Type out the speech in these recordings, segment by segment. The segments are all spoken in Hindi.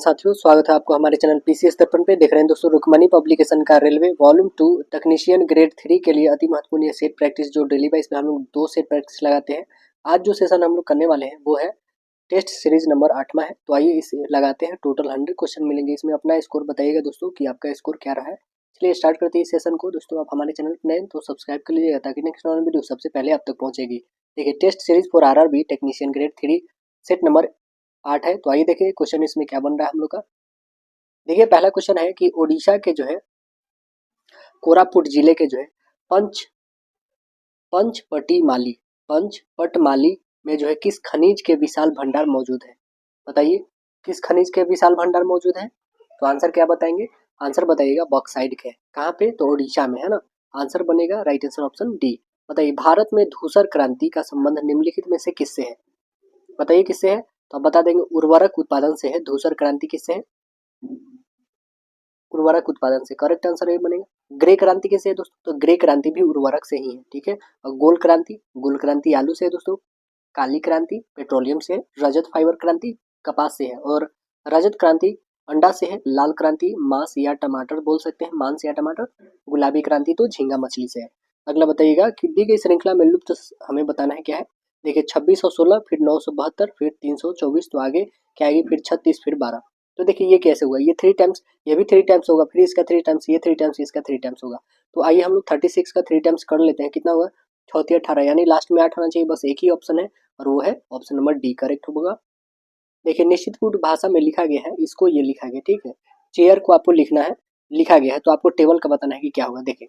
साथियों, स्वागत है आपको हमारे चैनल पीसीएस दर्पण पे। देख रहे हैं दोस्तों रुक्मणी पब्लिकेशन का रेलवे वॉल्यूम 2 टेक्नीशियन ग्रेड 3 के लिए अति महत्वपूर्ण ये सेट प्रैक्टिस जो डेली वाइज में हम लोग 2 सेट प्रैक्टिस लगाते हैं। आज जो सेशन हम लोग करने वाले हैं वो है टेस्ट सीरीज नंबर 8वां है। तो आइए इसे लगाते हैं। टोटल 100 क्वेश्चन मिलेंगे इसमें। अपना स्कोर बताइएगा दोस्तों कि आपका स्कोर क्या रहा है। चलिए स्टार्ट करते हैं इस सेशन को। दोस्तों आप हमारे चैनल पर नए तो सब्सक्राइब कर लीजिएगा ताकि नेक्स्ट वीडियो सबसे पहले आप तक पहुंचेगी। देखिए test series for RRB technician grade 3 set number 8 है। तो आइए देखिए क्वेश्चन इसमें क्या बन रहा है हम लोग का। देखिए पहला क्वेश्चन है कि ओडिशा के जो है कोरापुट जिले के जो है पंचपटमाली में जो है किस खनिज के विशाल भंडार मौजूद है। बताइए किस खनिज के विशाल भंडार मौजूद है। तो आंसर क्या बताएंगे। आंसर बताइएगा बॉक्साइट के। कहाँ पे, तो ओडिशा में है ना। आंसर बनेगा राइट आंसर ऑप्शन डी। बताइए भारत में धूसर क्रांति का संबंध निम्नलिखित में से किससे है। बताइए किससे है। तो आप बता देंगे उर्वरक उत्पादन से है। धूसर क्रांति किससे है, उर्वरक उत्पादन से। करेक्ट आंसर ये बनेगा। ग्रे क्रांति किससे है दोस्तों, तो ग्रे क्रांति भी उर्वरक से ही है। ठीक है। और गोल क्रांति आलू से है दोस्तों। काली क्रांति पेट्रोलियम से है। रजत फाइबर क्रांति कपास से है। और रजत क्रांति अंडा से है। लाल क्रांति मांस या टमाटर बोल सकते हैं, मांस या टमाटर। गुलाबी क्रांति तो झींगा मछली से है। अगला बताइएगा कि दी गई श्रृंखला में लुप्त हमें बताना है क्या है। देखिए 2616, फिर 972, फिर 324, तो आगे क्या आएगी, फिर 36, फिर 12। तो देखिए ये कैसे हुआ, ये 3 टाइम्स, ये भी 3 टाइम्स होगा, फिर इसका 3 टाइम्स, ये 3 टाइम्स, इसका 3 टाइम्स होगा। तो आइए हम लोग 36 का 3 टाइम्स कर लेते हैं। कितना हुआ, 34 18, यानी लास्ट में 8 होना चाहिए। बस एक ही ऑप्शन है और वो है ऑप्शन नंबर डी करेक्ट होगा। देखिए निश्चित कूट भाषा में लिखा गया है, इसको ये लिखा गया। ठीक है, चेयर को आपको लिखना है, लिखा गया है तो आपको टेबल का बताना है कि क्या होगा। देखिए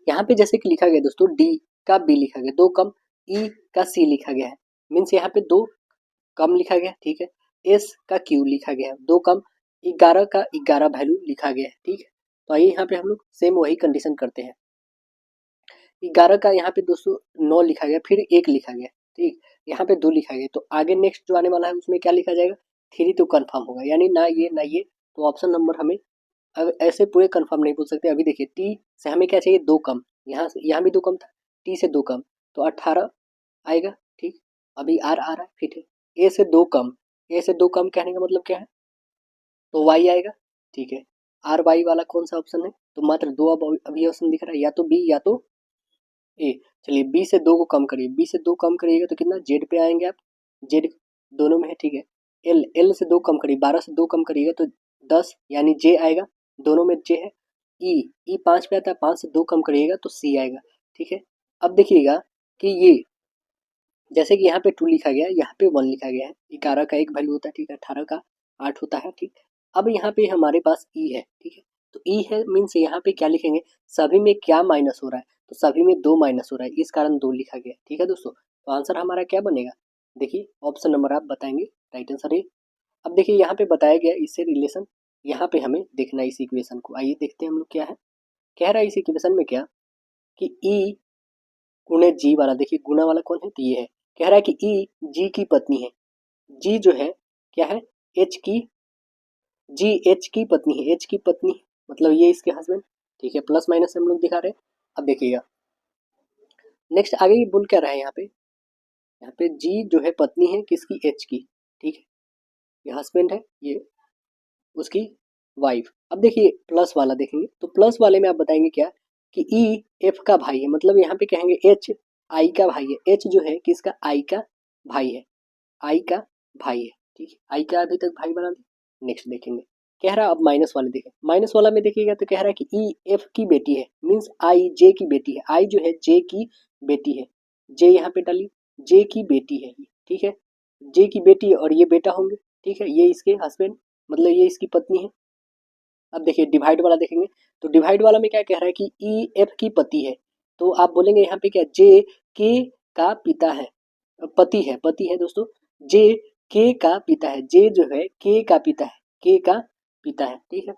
यहाँ पे जैसे कि लिखा गया दोस्तों डी का बी लिखा गया, 2 कम ई का सी लिखा गया है, मीन्स यहाँ पे 2 कम लिखा गया। ठीक है। एस का क्यू लिखा गया है, 2 कम 11 का 11 वैल्यू लिखा गया है। ठीक है। तो आइए यहाँ पे हम लोग सेम वही कंडीशन करते हैं। 11 का यहाँ पे दोस्तों 9 लिखा गया, फिर 1 लिखा गया। ठीक, यहाँ पे 2 लिखा गया। तो आगे नेक्स्ट जो आने वाला है उसमें क्या लिखा जाएगा, 3 तो कंफर्म होगा, यानी ना ये ना ये। तो ऑप्शन नंबर हमें, अब ऐसे पूरे कंफर्म नहीं बोल सकते। अभी देखिए टी से हमें क्या चाहिए, 2 कम, यहाँ भी 2 कम था, टी से 2 कम तो 18 आएगा। ठीक, अभी आर आ रहा है फिर है। ए से 2 कम, ए से 2 कम कहने का मतलब क्या है, तो वाई आएगा। ठीक है, आर वाई वाला कौन सा ऑप्शन है, तो मात्र 2 अब अभी ऑप्शन दिख रहा है, या तो बी या तो ए। चलिए बी से 2 को कम करिए, बी से 2 कम करिएगा तो कितना, जेड पे आएंगे आप, जेड दोनों में है। ठीक है, एल से 2 कम करिए, 12 से 2 कम करिएगा तो 10, यानी जे आएगा, दोनों में जे है। ई 5 पे आता है, 5 से 2 कम करिएगा तो सी आएगा। ठीक है। अब देखिएगा कि ये जैसे कि यहाँ पे 2 लिखा गया है, यहाँ पे 1 लिखा गया है। 11 का 1 वैल्यू होता है, ठीक है, 18 का 8 होता है। ठीक, अब यहाँ पे हमारे पास ई है। ठीक है, तो ई है मीन्स यहाँ पे क्या लिखेंगे, सभी में क्या माइनस हो रहा है, तो सभी में 2 माइनस हो रहा है, इस कारण 2 लिखा गया। ठीक है दोस्तों, तो आंसर हमारा क्या बनेगा, देखिए ऑप्शन नंबर आप बताएंगे राइट आंसर है। अब देखिए यहाँ पे बताया गया इससे रिलेशन, यहाँ पे हमें देखना है इस इक्वेशन को। आइए देखते हैं हम लोग क्या है, कह रहा है इस इक्वेशन में क्या, कि ई गुणे जी वाला, देखिए गुना वाला कौन है, तो ये है। कह रहा है कि ई जी की पत्नी है, जी जो है क्या है, एच की, जी एच की पत्नी है, एच की पत्नी मतलब ये इसके हस्बैंड। ठीक है, प्लस माइनस हम लोग दिखा रहे हैं। अब देखिएगा नेक्स्ट आगे ये बोल क्या रहा है, यहाँ पे जी जो है पत्नी है किसकी, एच की। ठीक है, ये हस्बैंड है, ये उसकी वाइफ। अब देखिए प्लस वाला देखेंगे तो प्लस वाले में आप बताएंगे क्या, कि ई एफ का भाई है, मतलब यहाँ पे कहेंगे एच आई का भाई है। एच जो है किसका, आई का भाई है, आई का भाई है। ठीक है, आई का अभी तक भाई बना दे। नेक्स्ट देखेंगे, कह रहा है अब माइनस वाले देखें, माइनस वाला में देखिएगा तो कह रहा है कि ई एफ की बेटी है, मीन्स आई जे की बेटी है। आई जो है जे की बेटी है, जे यहाँ पे डाली, जे की बेटी है। ठीक है, जे की बेटी है और ये बेटा होंगे। ठीक है, ये इसके हस्बैंड मतलब ये इसकी पत्नी है। अब देखिए डिवाइड वाला देखेंगे, तो डिवाइड वाला में क्या कह रहा है कि ई एफ की पति है, तो आप बोलेंगे यहाँ पे क्या, जे के का पिता है, पति है दोस्तों, जे के का पिता है, जे जो है के का पिता है, के का पिता है। ठीक है,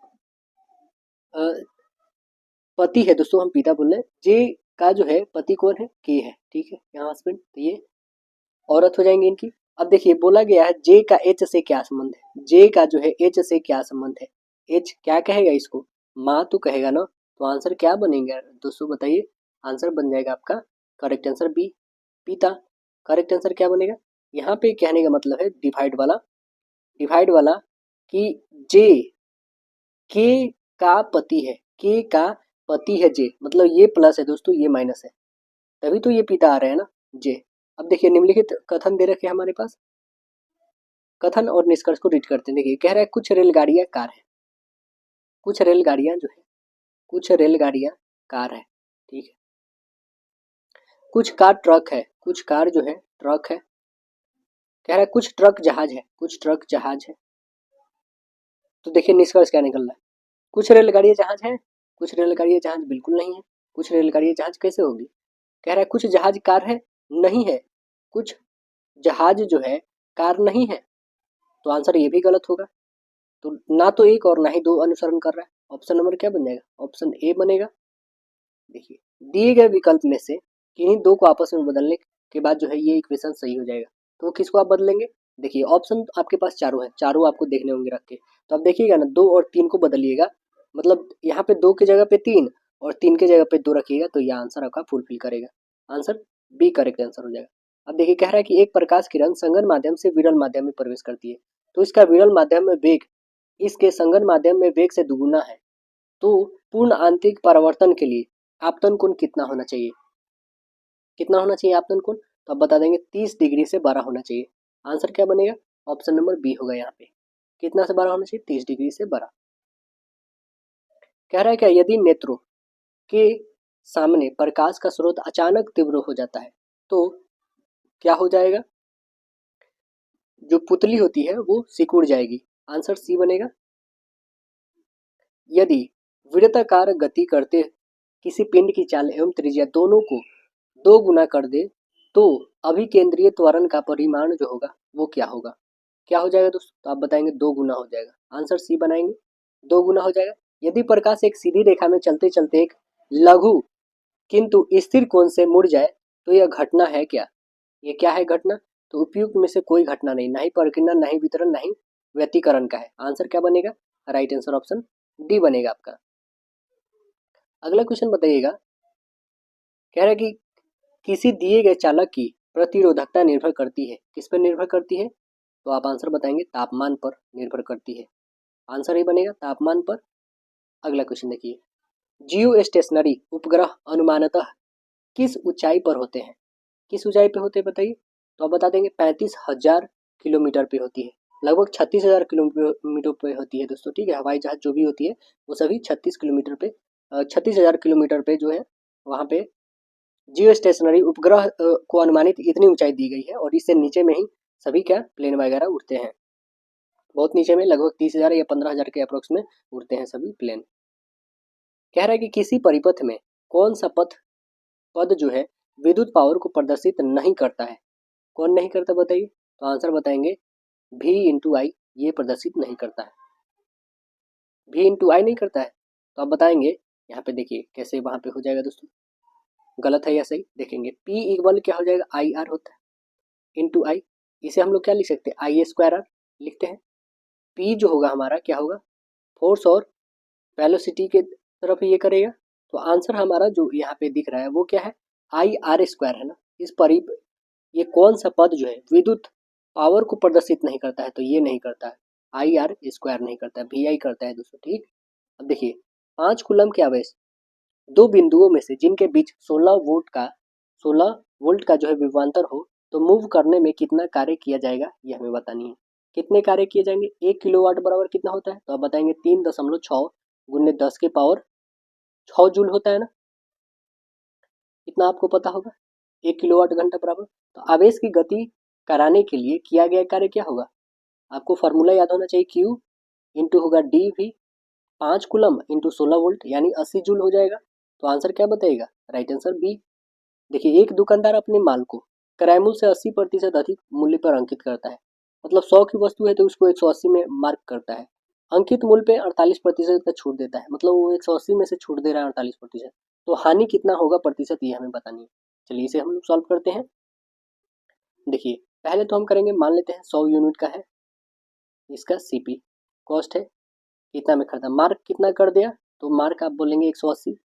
पति है दोस्तों, हम पिता बोल रहे हैं, जे का जो है पति कौन है, के है। ठीक है, यहाँ हस्बैंड, तो ये औरत हो जाएंगे इनकी। अब देखिए बोला गया है जे का एच से क्या संबंध है, जे का जो है एच से क्या संबंध है, एच क्या कहेगा इसको, माँ तो कहेगा ना। तो आंसर क्या बनेगा दोस्तों बताइए, आंसर बन जाएगा आपका करेक्ट आंसर बी, पिता। करेक्ट आंसर क्या बनेगा, यहाँ पे कहने का मतलब है डिवाइड वाला कि जे के का पति है, के का पति है जे, मतलब ये प्लस है दोस्तों, ये माइनस है, तभी तो ये पिता आ रहे हैं ना, जे। अब देखिए निम्नलिखित कथन दे रखे हैं हमारे पास, कथन और निष्कर्ष को रीड करते हैं। देखिए कह रहा है कुछ रेलगाड़ियां कार है, कुछ रेलगाड़ियां जो है, कुछ रेलगाड़ियां कार है, ठीक है। कुछ कार ट्रक है, कुछ कार जो है ट्रक है। कह रहा है कुछ ट्रक जहाज है, कुछ ट्रक जहाज है। तो देखिए निष्कर्ष क्या निकल रहा है, कुछ रेलगाड़ियां जहाज है, कुछ रेलगाड़ियां जहाज बिल्कुल नहीं है। कुछ रेलगाड़ियां जहाज कैसे होगी? कह रहा है कुछ जहाज कार है, नहीं है। कुछ जहाज जो है कार नहीं है, तो आंसर ये भी गलत होगा। तो ना तो एक और ना ही दो अनुसरण कर रहा है। ऑप्शन नंबर क्या बन जाएगा? ऑप्शन ए बनेगा। देखिए दिए गए विकल्प में से किन्हीं दो को आपस में बदलने के बाद जो है ये इक्वेशन सही हो जाएगा। तो किसको आप बदलेंगे? देखिए ऑप्शन आपके पास चारों है, चारों आपको देखने होंगे रख के। तो आप देखिएगा ना, 2 और 3 को बदलिएगा, मतलब यहाँ पे 2 की जगह पे 3 और 3 की जगह पे 2 रखिएगा, तो यह आंसर आपका फुलफिल करेगा। आंसर बी करेक्ट आंसर हो जाएगा। अब देखिए कह रहा है कि एक प्रकाश किरण संघन माध्यम से विरल माध्यम में प्रवेश करती है, तो इसका विरल माध्यम में वेग इसके संघन माध्यम में वेग से दुगुना है। तो पूर्ण आंतरिक परावर्तन के लिए आपतन कोण कितना होना चाहिए? कितना होना चाहिए आपतन कोण? तो आप बता देंगे 30 डिग्री से बड़ा होना चाहिए। आंसर क्या बनेगा? ऑप्शन नंबर बी होगा यहाँ पे। कितना से बड़ा होना चाहिए? 30 डिग्री से बड़ा। कह रहा है क्या, यदि नेत्रों के सामने प्रकाश का स्रोत अचानक तीव्र हो जाता है तो क्या हो जाएगा? जो पुतली होती है वो सिकुड़ जाएगी। आंसर सी बनेगा। यदि वृत्ताकार गति करते किसी पिंड की चाल एवं त्रिज्या दोनों को 2 गुना कर दे तो अभिकेंद्रीय त्वरण का परिमाण जो होगा वो क्या होगा? क्या हो जाएगा दोस्तों? तो आप बताएंगे 2 गुना हो जाएगा। आंसर सी बनाएंगे, 2 गुना हो जाएगा। यदि प्रकाश एक सीधी रेखा में चलते चलते एक लघु किंतु स्थिर कोण से मुड़ जाए तो यह घटना है क्या? ये क्या है घटना? तो उपयुक्त में से कोई घटना नहीं, ना ही परिकीर्णन, ना ही वितरण, ना ही व्यतिकरण का है। आंसर क्या बनेगा? राइट आंसर ऑप्शन डी बनेगा आपका। अगला क्वेश्चन बताइएगा। कह रहा है कि किसी दिए गए चालक की प्रतिरोधकता निर्भर करती है, किस पर निर्भर करती है? तो आप आंसर बताएंगे तापमान पर निर्भर करती है। आंसर ही बनेगा तापमान पर। अगला क्वेश्चन देखिए, जियो स्टेशनरी उपग्रह अनुमानतः किस ऊंचाई पर होते हैं? किस ऊंचाई पे होते हैं बताइए? तो आप बता देंगे 35,000 किलोमीटर पे होती है, लगभग 36,000 किलोमीटर पे होती है दोस्तों, ठीक है। हवाई जहाज जो भी होती है वो सभी 36,000 किलोमीटर पे जो है वहाँ पे जियो स्टेशनरी उपग्रह को अनुमानित इतनी ऊंचाई दी गई है, और इससे नीचे में ही सभी क्या प्लेन वगैरह उड़ते हैं। बहुत नीचे में लगभग 30,000 या 15,000 के अप्रोक्स में उड़ते हैं सभी प्लेन। कह रहा है कि किसी परिपथ में कौन सा पद जो है विद्युत पावर को प्रदर्शित नहीं करता है? कौन नहीं करता बताइए? तो आंसर बताएंगे V इंटू आई, ये प्रदर्शित नहीं करता है। V इंटू आई नहीं करता है, तो आप बताएंगे यहाँ पे देखिए कैसे वहाँ पे हो जाएगा दोस्तों, गलत है या सही देखेंगे। P इक्वल क्या हो जाएगा? आई आर होता है इंटू आई। इसे हम लोग क्या लिख सकते हैं? आई स्क्वायर आर लिखते हैं। P जो होगा हमारा क्या होगा? फोर्स और वेलोसिटी के तरफ ये करेगा। तो आंसर हमारा जो यहाँ पे दिख रहा है वो क्या है? आई आर स्क्वायर है ना। ये कौन सा पद जो है विद्युत पावर को प्रदर्शित नहीं करता है? तो ये नहीं करता है, आई आर स्क्वायर नहीं करता है, वी आई करता है दोस्तों, ठीक। अब देखिए 5 कूलम के आवेश दो बिंदुओं में से जिनके बीच 16 वोल्ट का जो है विभवांतर हो तो मूव करने में कितना कार्य किया जाएगा, ये हमें बतानी है। कितने कार्य किए जाएंगे? 1 किलोवाट बराबर कितना होता है? तो आप बताएंगे 3.6 गुने 10 के पावर 6 जूल होता है ना, इतना आपको पता होगा। 1 किलोवाट घंटा बराबर। तो आवेश की गति कराने के लिए किया गया कार्य क्या होगा? आपको फार्मूला याद होना चाहिए, Q इंटू होगा D V, 5 coulomb into 16 volt यानी 80 जूल हो जाएगा। तो आंसर क्या बताएगा? Right answer B. देखिए एक दुकानदार अपने माल को क्रय मूल्य से 80% अधिक मूल्य पर अंकित करता है, मतलब 100 की वस्तु है तो उसको 180 में मार्क करता है। अंकित मूल्य पे 48% का छूट देता है, मतलब वो 180 में से छूट दे रहा है 48%। तो हानि कितना होगा प्रतिशत, ये हमें बतानी है। चलिए इसे हम लोग सॉल्व करते हैं। देखिए पहले तो हम करेंगे, मान लेते हैं 100 यूनिट का है, इसका सीपी कॉस्ट है, कितना में खरीदा, मार्क कितना कर दिया, तो मार्क आप बोलेंगे 180,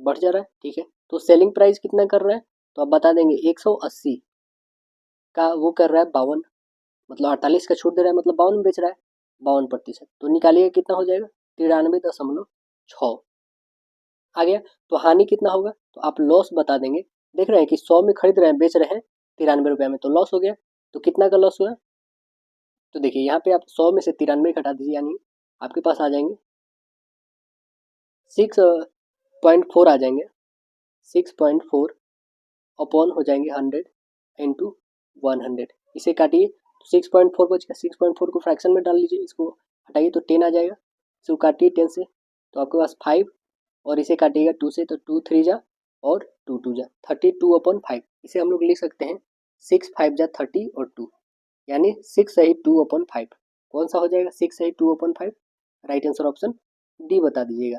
बढ़ जा रहा है, ठीक है। तो सेलिंग प्राइस कितना कर रहा है, तो आप बता देंगे 180 का वो कर रहा है 52, मतलब 48 का छूट दे रहा है, मतलब 52 में बेच रहा है। 52%। तो निकालिएगा कितना हो जाएगा 93.6 आ गया। तो हानि कितना होगा, तो आप लॉस बता देंगे। देख रहे हैं कि 100 में खरीद रहे हैं, बेच रहे हैं 93 रुपये में, तो लॉस हो गया। तो कितना का लॉस हुआ, तो देखिए यहाँ पे आप 100 में से 93 घटा दीजिए, यानी आपके पास आ जाएंगे 6.4 आ जाएंगे। 6.4 अपॉन हो जाएंगे 100 इंटू 100। इसे काटिए तो 6.4 बच गया। 6.4 को फ्रैक्शन में डाल लीजिए, इसको हटाइए तो 10 आ जाएगा। इसको काटिए 10 से तो आपके पास 5, और इसे काटिएगा 2 से तो 2 3 जा और 2 2 जा 32/5। इसे हम लोग लिख सकते हैं 6 5 जा 30 और 2, यानी 6 सही 2/5। कौन सा हो जाएगा 6 सही 2/5? राइट आंसर ऑप्शन डी बता दीजिएगा।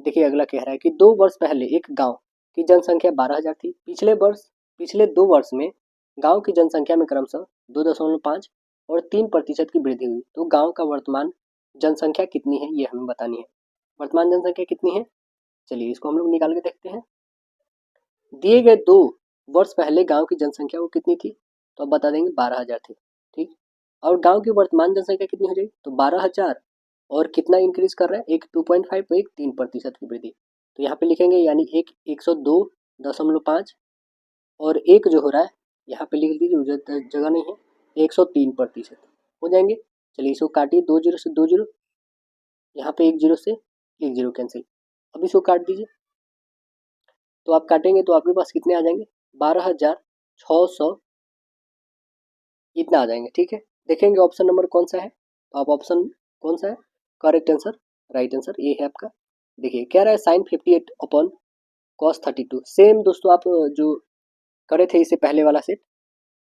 देखिए अगला कह रहा है कि 2 वर्ष पहले एक गांव की जनसंख्या 12,000 थी। पिछले 2 वर्ष में गांव की जनसंख्या में क्रमशः 2.5 और 3% की वृद्धि हुई। तो गांव का वर्तमान जनसंख्या कितनी है, ये हमें बतानी है। वर्तमान जनसंख्या कितनी है, चलिए इसको हम लोग निकाल के देखते हैं। दिए गए 2 वर्ष पहले गांव की जनसंख्या वो कितनी थी, तो अब बता देंगे 12,000 थी। ठीक, और गांव की वर्तमान जनसंख्या कितनी हो जाएगी, तो 12,000 और कितना इंक्रीज कर रहा है, एक 2.5 तो एक 3% की वृद्धि। तो यहाँ पे लिखेंगे यानी एक 102.5 और एक जो हो रहा है यहाँ पे लिख दीजिए, जगह नहीं है, 103% हो जाएंगे। चलिए इसको काटिए, 2 जीरो से 2 जीरो, यहाँ पे 1 जीरो से 1 जीरो कैंसिल। अब इसको काट दीजिए, तो आप काटेंगे तो आपके पास कितने आ जाएंगे 12,600 इतना आ जाएंगे। ठीक है, देखेंगे ऑप्शन नंबर कौन सा है, तो आप ऑप्शन कौन सा है करेक्ट आंसर, राइट आंसर ये है आपका। देखिए कह रहा है साइन 58 अपॉन कॉस 32। सेम दोस्तों आप जो करे थे इससे पहले वाला सेट,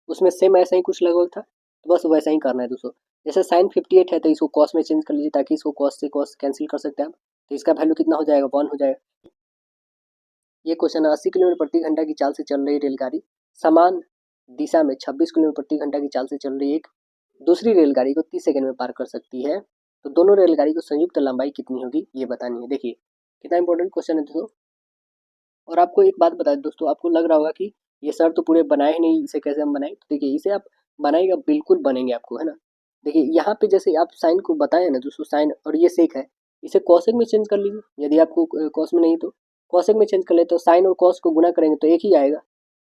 उसमें सेम ऐसा ही कुछ लगभग था, तो बस वैसा ही करना है दोस्तों। जैसे साइन 58 है तो इसको कॉस में चेंज कर लीजिए, ताकि इसको कॉस से कॉस कैंसिल कर सकते हैं आप। तो इसका वैल्यू कितना हो जाएगा 1 हो जाएगा। ये क्वेश्चन है 80 किलोमीटर प्रति घंटा की चाल से चल रही रेलगाड़ी समान दिशा में 26 किलोमीटर प्रति घंटा की चाल से चल रही एक दूसरी रेलगाड़ी को 30 सेकंड में पार कर सकती है। तो दोनों रेलगाड़ी को संयुक्त लंबाई कितनी होगी, ये बतानी है। देखिए कितना इंपॉर्टेंट क्वेश्चन है दोस्तों। और आपको एक बात बता दें दोस्तों, आपको लग रहा होगा कि ये सर तो पूरे बनाए ही नहीं, इसे कैसे हम बनाएं। तो देखिए इसे आप बनाएगा, बिल्कुल बनेंगे आपको, है ना। देखिए यहाँ पे जैसे आप साइन को बताए ना दोस्तों, साइन और ये सेक है, इसे कॉसेक में चेंज कर लीजिए। यदि आपको कॉस में नहीं तो कॉसेक में चेंज कर ले, तो साइन और कॉस को गुना करेंगे तो एक ही आएगा।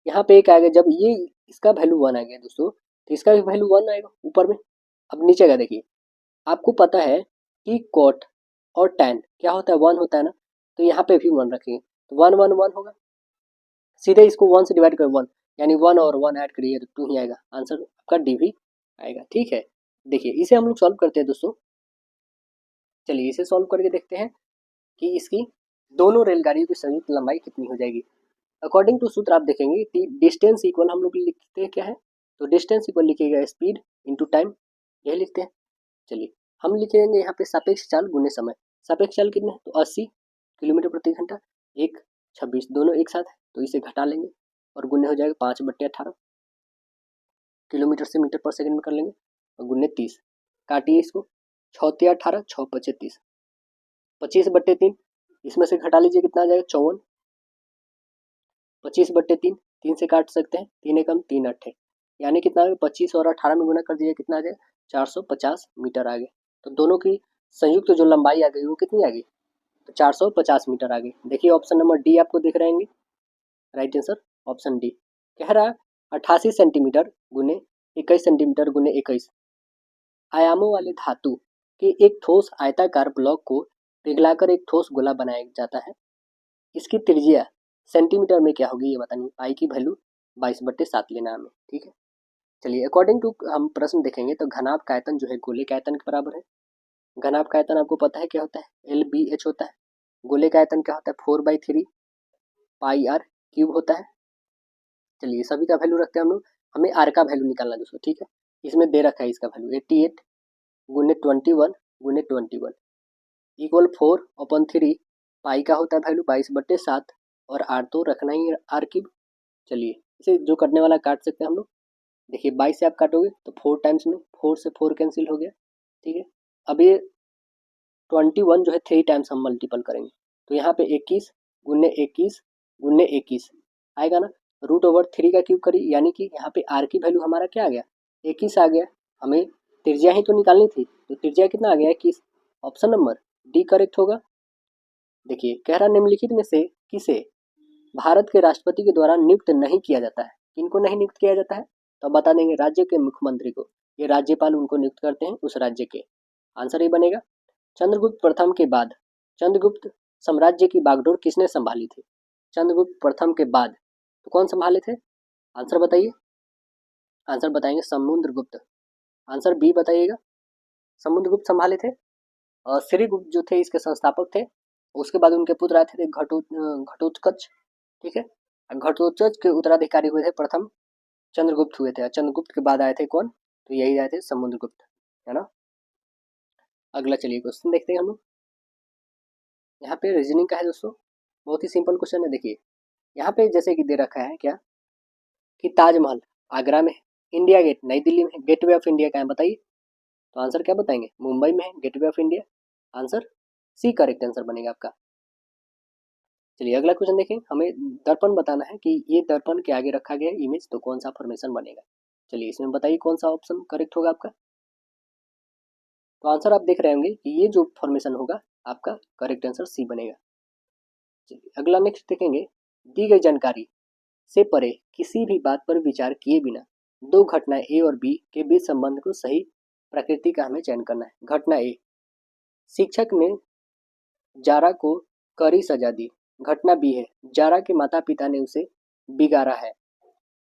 यहाँ पे एक आएगा, जब ये इसका वैल्यू 1 आ गया दोस्तों, तो इसका भी वैल्यू 1 आएगा ऊपर में। अब नीचे का देखिए, आपको पता है कि कॉट और टैन क्या होता है 1 होता है ना, तो यहाँ पे भी 1 रखेंगे तो 1 1 1 होगा। सीधे इसको 1 से डिवाइड कर 1, यानी 1 और 1 ऐड करिए तो 2 ही आएगा, आंसर आपका डी भी आएगा। ठीक है, देखिए इसे हम लोग सॉल्व करते हैं दोस्तों। चलिए इसे सॉल्व करके देखते हैं कि इसकी दोनों रेलगाड़ियों की संयुक्त लंबाई कितनी हो जाएगी। अकॉर्डिंग टू सूत्र आप देखेंगे कि डिस्टेंस इक्वल हम लोग लिखते हैं क्या है, तो डिस्टेंस इक्वल लिखिएगा स्पीड इंटू टाइम, यही लिखते हैं। चलिए हम लिखेंगे यहाँ पे सापेक्ष चाल गुने समय। सापेक्ष चाल कितने हैं, तो 80 किलोमीटर प्रति घंटा, एक 26 दोनों एक साथ है, तो इसे घटा लेंगे और गुने हो जाएगा 5/18। किलोमीटर से मीटर पर सेकंड में कर लेंगे और गुने 30, काटिए इसको, 6 18 6 25 30, 25/3 इसमें से घटा लीजिए कितना आ जाएगा 54। 25/3 3 से काट सकते हैं, 3 एकम 3 अट्ठे, यानी कितना आ गया 25 और 18 में गुना कर दीजिए कितना आ जाएगा 450 मीटर आ गए। तो दोनों की संयुक्त जो लंबाई आ गई वो कितनी आ गई, तो 450 मीटर आ गई। देखिए ऑप्शन नंबर डी आपको दिख रहे हैं, राइट आंसर ऑप्शन डी। कह रहा है 88 सेंटीमीटर गुने 21 सेंटीमीटर गुने 21 आयामों वाले धातु के एक ठोस आयताकार ब्लॉक को पिघलाकर एक ठोस गोला बनाया जाता है। इसकी त्रिज्या सेंटीमीटर में क्या होगी ये बतानी। पाई की वैल्यू 22/7 लेना हमें। ठीक है, चलिए अकॉर्डिंग टू हम प्रश्न देखेंगे तो घनाभ का आयतन जो है गोले के आयतन के बराबर है। घनाभ का आयतन आपको पता है क्या होता है, LBH होता है। गोले का आयतन क्या होता है 4/3 पाई आर क्यूब होता है। चलिए सभी का वैल्यू रखते हैं हम लोग, हमें आर का वैल्यू निकालना है दोस्तों। ठीक है, इसमें दे रखा है इसका वैल्यू 88 गुने 21 गुने 21 इक्वल 4/3 पाई का होता है वैल्यू 22/7 और आर तो रखना ही आर क्यूब। चलिए इसे जो कटने वाला काट सकते हैं हम लोग। देखिए 22 से आप काटोगे तो 4 टाइम्स में 4 से 4 कैंसिल हो गया। ठीक है, अब ये 21 जो है 3 टाइम्स हम मल्टीपल करेंगे, तो यहाँ पे 21 गुने 21 गुने 21 आएगा ना, √3 का क्यूब करिए, यानी कि यहाँ पे आर की वैल्यू हमारा क्या आ गया 21 आ गया। हमें त्रिज्या ही तो निकालनी थी, तो त्रिज्या कितना आ गया है, किस, ऑप्शन नंबर डी करेक्ट होगा। देखिए कह रहा निम्नलिखित में से किसे भारत के राष्ट्रपति के द्वारा नियुक्त नहीं किया जाता है, किनको नहीं नियुक्त किया जाता है, तो बता देंगे राज्य के मुख्यमंत्री को, ये राज्यपाल उनको नियुक्त करते हैं उस राज्य के। आंसर ये बनेगा। चंद्रगुप्त प्रथम के बाद चंद्रगुप्त साम्राज्य की बागडोर किसने संभाली थी, चंद्रगुप्त प्रथम के बाद तो कौन संभाले थे, आंसर बताइए। आंसर बताएंगे समुद्रगुप्त, आंसर बी बताइएगा, समुद्रगुप्त संभाले थे। और श्रीगुप्त जो थे इसके संस्थापक थे, उसके बाद उनके पुत्र आए थे घटोत्कच, ठीक है। घटोत्कच के उत्तराधिकारी हुए थे प्रथम चंद्रगुप्त हुए थे, चंद्रगुप्त के बाद आए थे कौन, तो यही आए थे समुद्रगुप्त, है ना। अगला चलिए क्वेश्चन देखते हैं हम लोग। यहाँ पे रीजनिंग का है दोस्तों, बहुत ही सिंपल क्वेश्चन है। देखिए यहाँ पे जैसे कि दे रखा है क्या कि ताजमहल आगरा में है, इंडिया गेट नई दिल्ली में है, गेटवे ऑफ इंडिया कहाँ है बताइए, तो आंसर क्या बताएंगे, मुंबई में है gateway of India, answer C correct answer बनेगा आपका। चलिए अगला क्वेश्चन देखें, हमें दर्पण बताना है कि ये दर्पण के आगे रखा गया इमेज, तो कौन सा फॉर्मेशन बनेगा। चलिए इसमें बताइए कौन सा ऑप्शन करेक्ट होगा आपका, तो आंसर आप देख रहे होंगे कि ये जो फॉर्मेशन होगा आपका करेक्ट आंसर सी बनेगा। चलिए अगला नेक्स्ट देखेंगे, दी गई जानकारी से परे किसी भी बात पर विचार किए बिना दो घटना ए और बी के बीच संबंध को सही प्रकृति का हमें चयन करना है। घटना ए, शिक्षक ने जारा को कड़ी सजा दी। घटना बी है, जारा के माता पिता ने उसे बिगाड़ा है।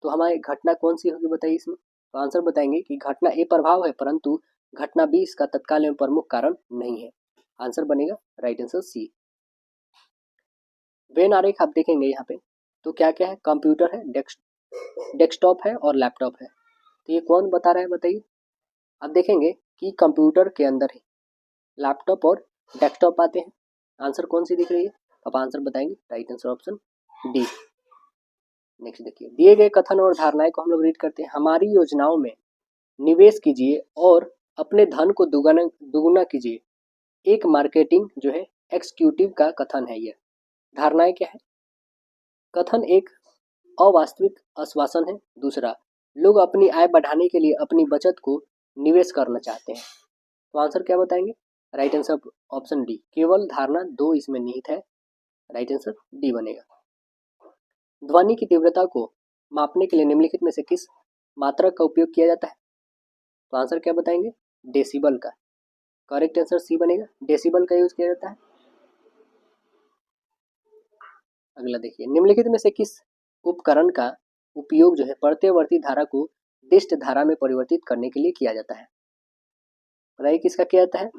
तो हमारी घटना कौन सी होगी बताइए इसमें, तो आंसर बताएंगे कि घटना ए प्रभाव है, परंतु घटना बी इसका तत्काल एवं प्रमुख कारण नहीं है। आंसर बनेगा राइट आंसर सी। वेन आरेख आप देखेंगे यहाँ पे, तो क्या क्या है, कंप्यूटर है, डेस्कटॉप है और लैपटॉप है। तो ये कौन बता रहा है बताइए, आप देखेंगे कि कंप्यूटर के अंदर ही लैपटॉप और डेस्कटॉप आते हैं। आंसर कौन सी दिख रही है, आप आंसर बताएंगे right answer option D. Next देखिए, दिए गए कथन और धारणाएं को हम लोग रीड करते हैं। हमारी योजनाओं में निवेश कीजिए और अपने धन को दुगुना कीजिए, एक मार्केटिंग जो है एग्जीक्यूटिव का कथन है। यह धारणाएं क्या है, कथन एक अवास्तविक आश्वासन है, दूसरा लोग अपनी आय बढ़ाने के लिए अपनी बचत को निवेश करना चाहते हैं। तो आंसर क्या बताएंगे, राइट आंसर ऑप्शन डी, केवल धारणा दो इसमें निहित है, राइट आंसर डी बनेगा। ध्वनि की तीव्रता को मापने के लिए निम्नलिखित में से किस मात्रक का उपयोग किया जाता है, तो आंसर क्या बताएंगे, डेसिबल का, करेक्ट आंसर सी बनेगा, डेसिबल का यूज किया जाता है। अगला देखिए, निम्नलिखित में से किस उपकरण का उपयोग जो है प्रत्यवर्ती धारा को दिष्ट धारा में परिवर्तित करने के लिए किया जाता है, बताइए किसका किया जाता है।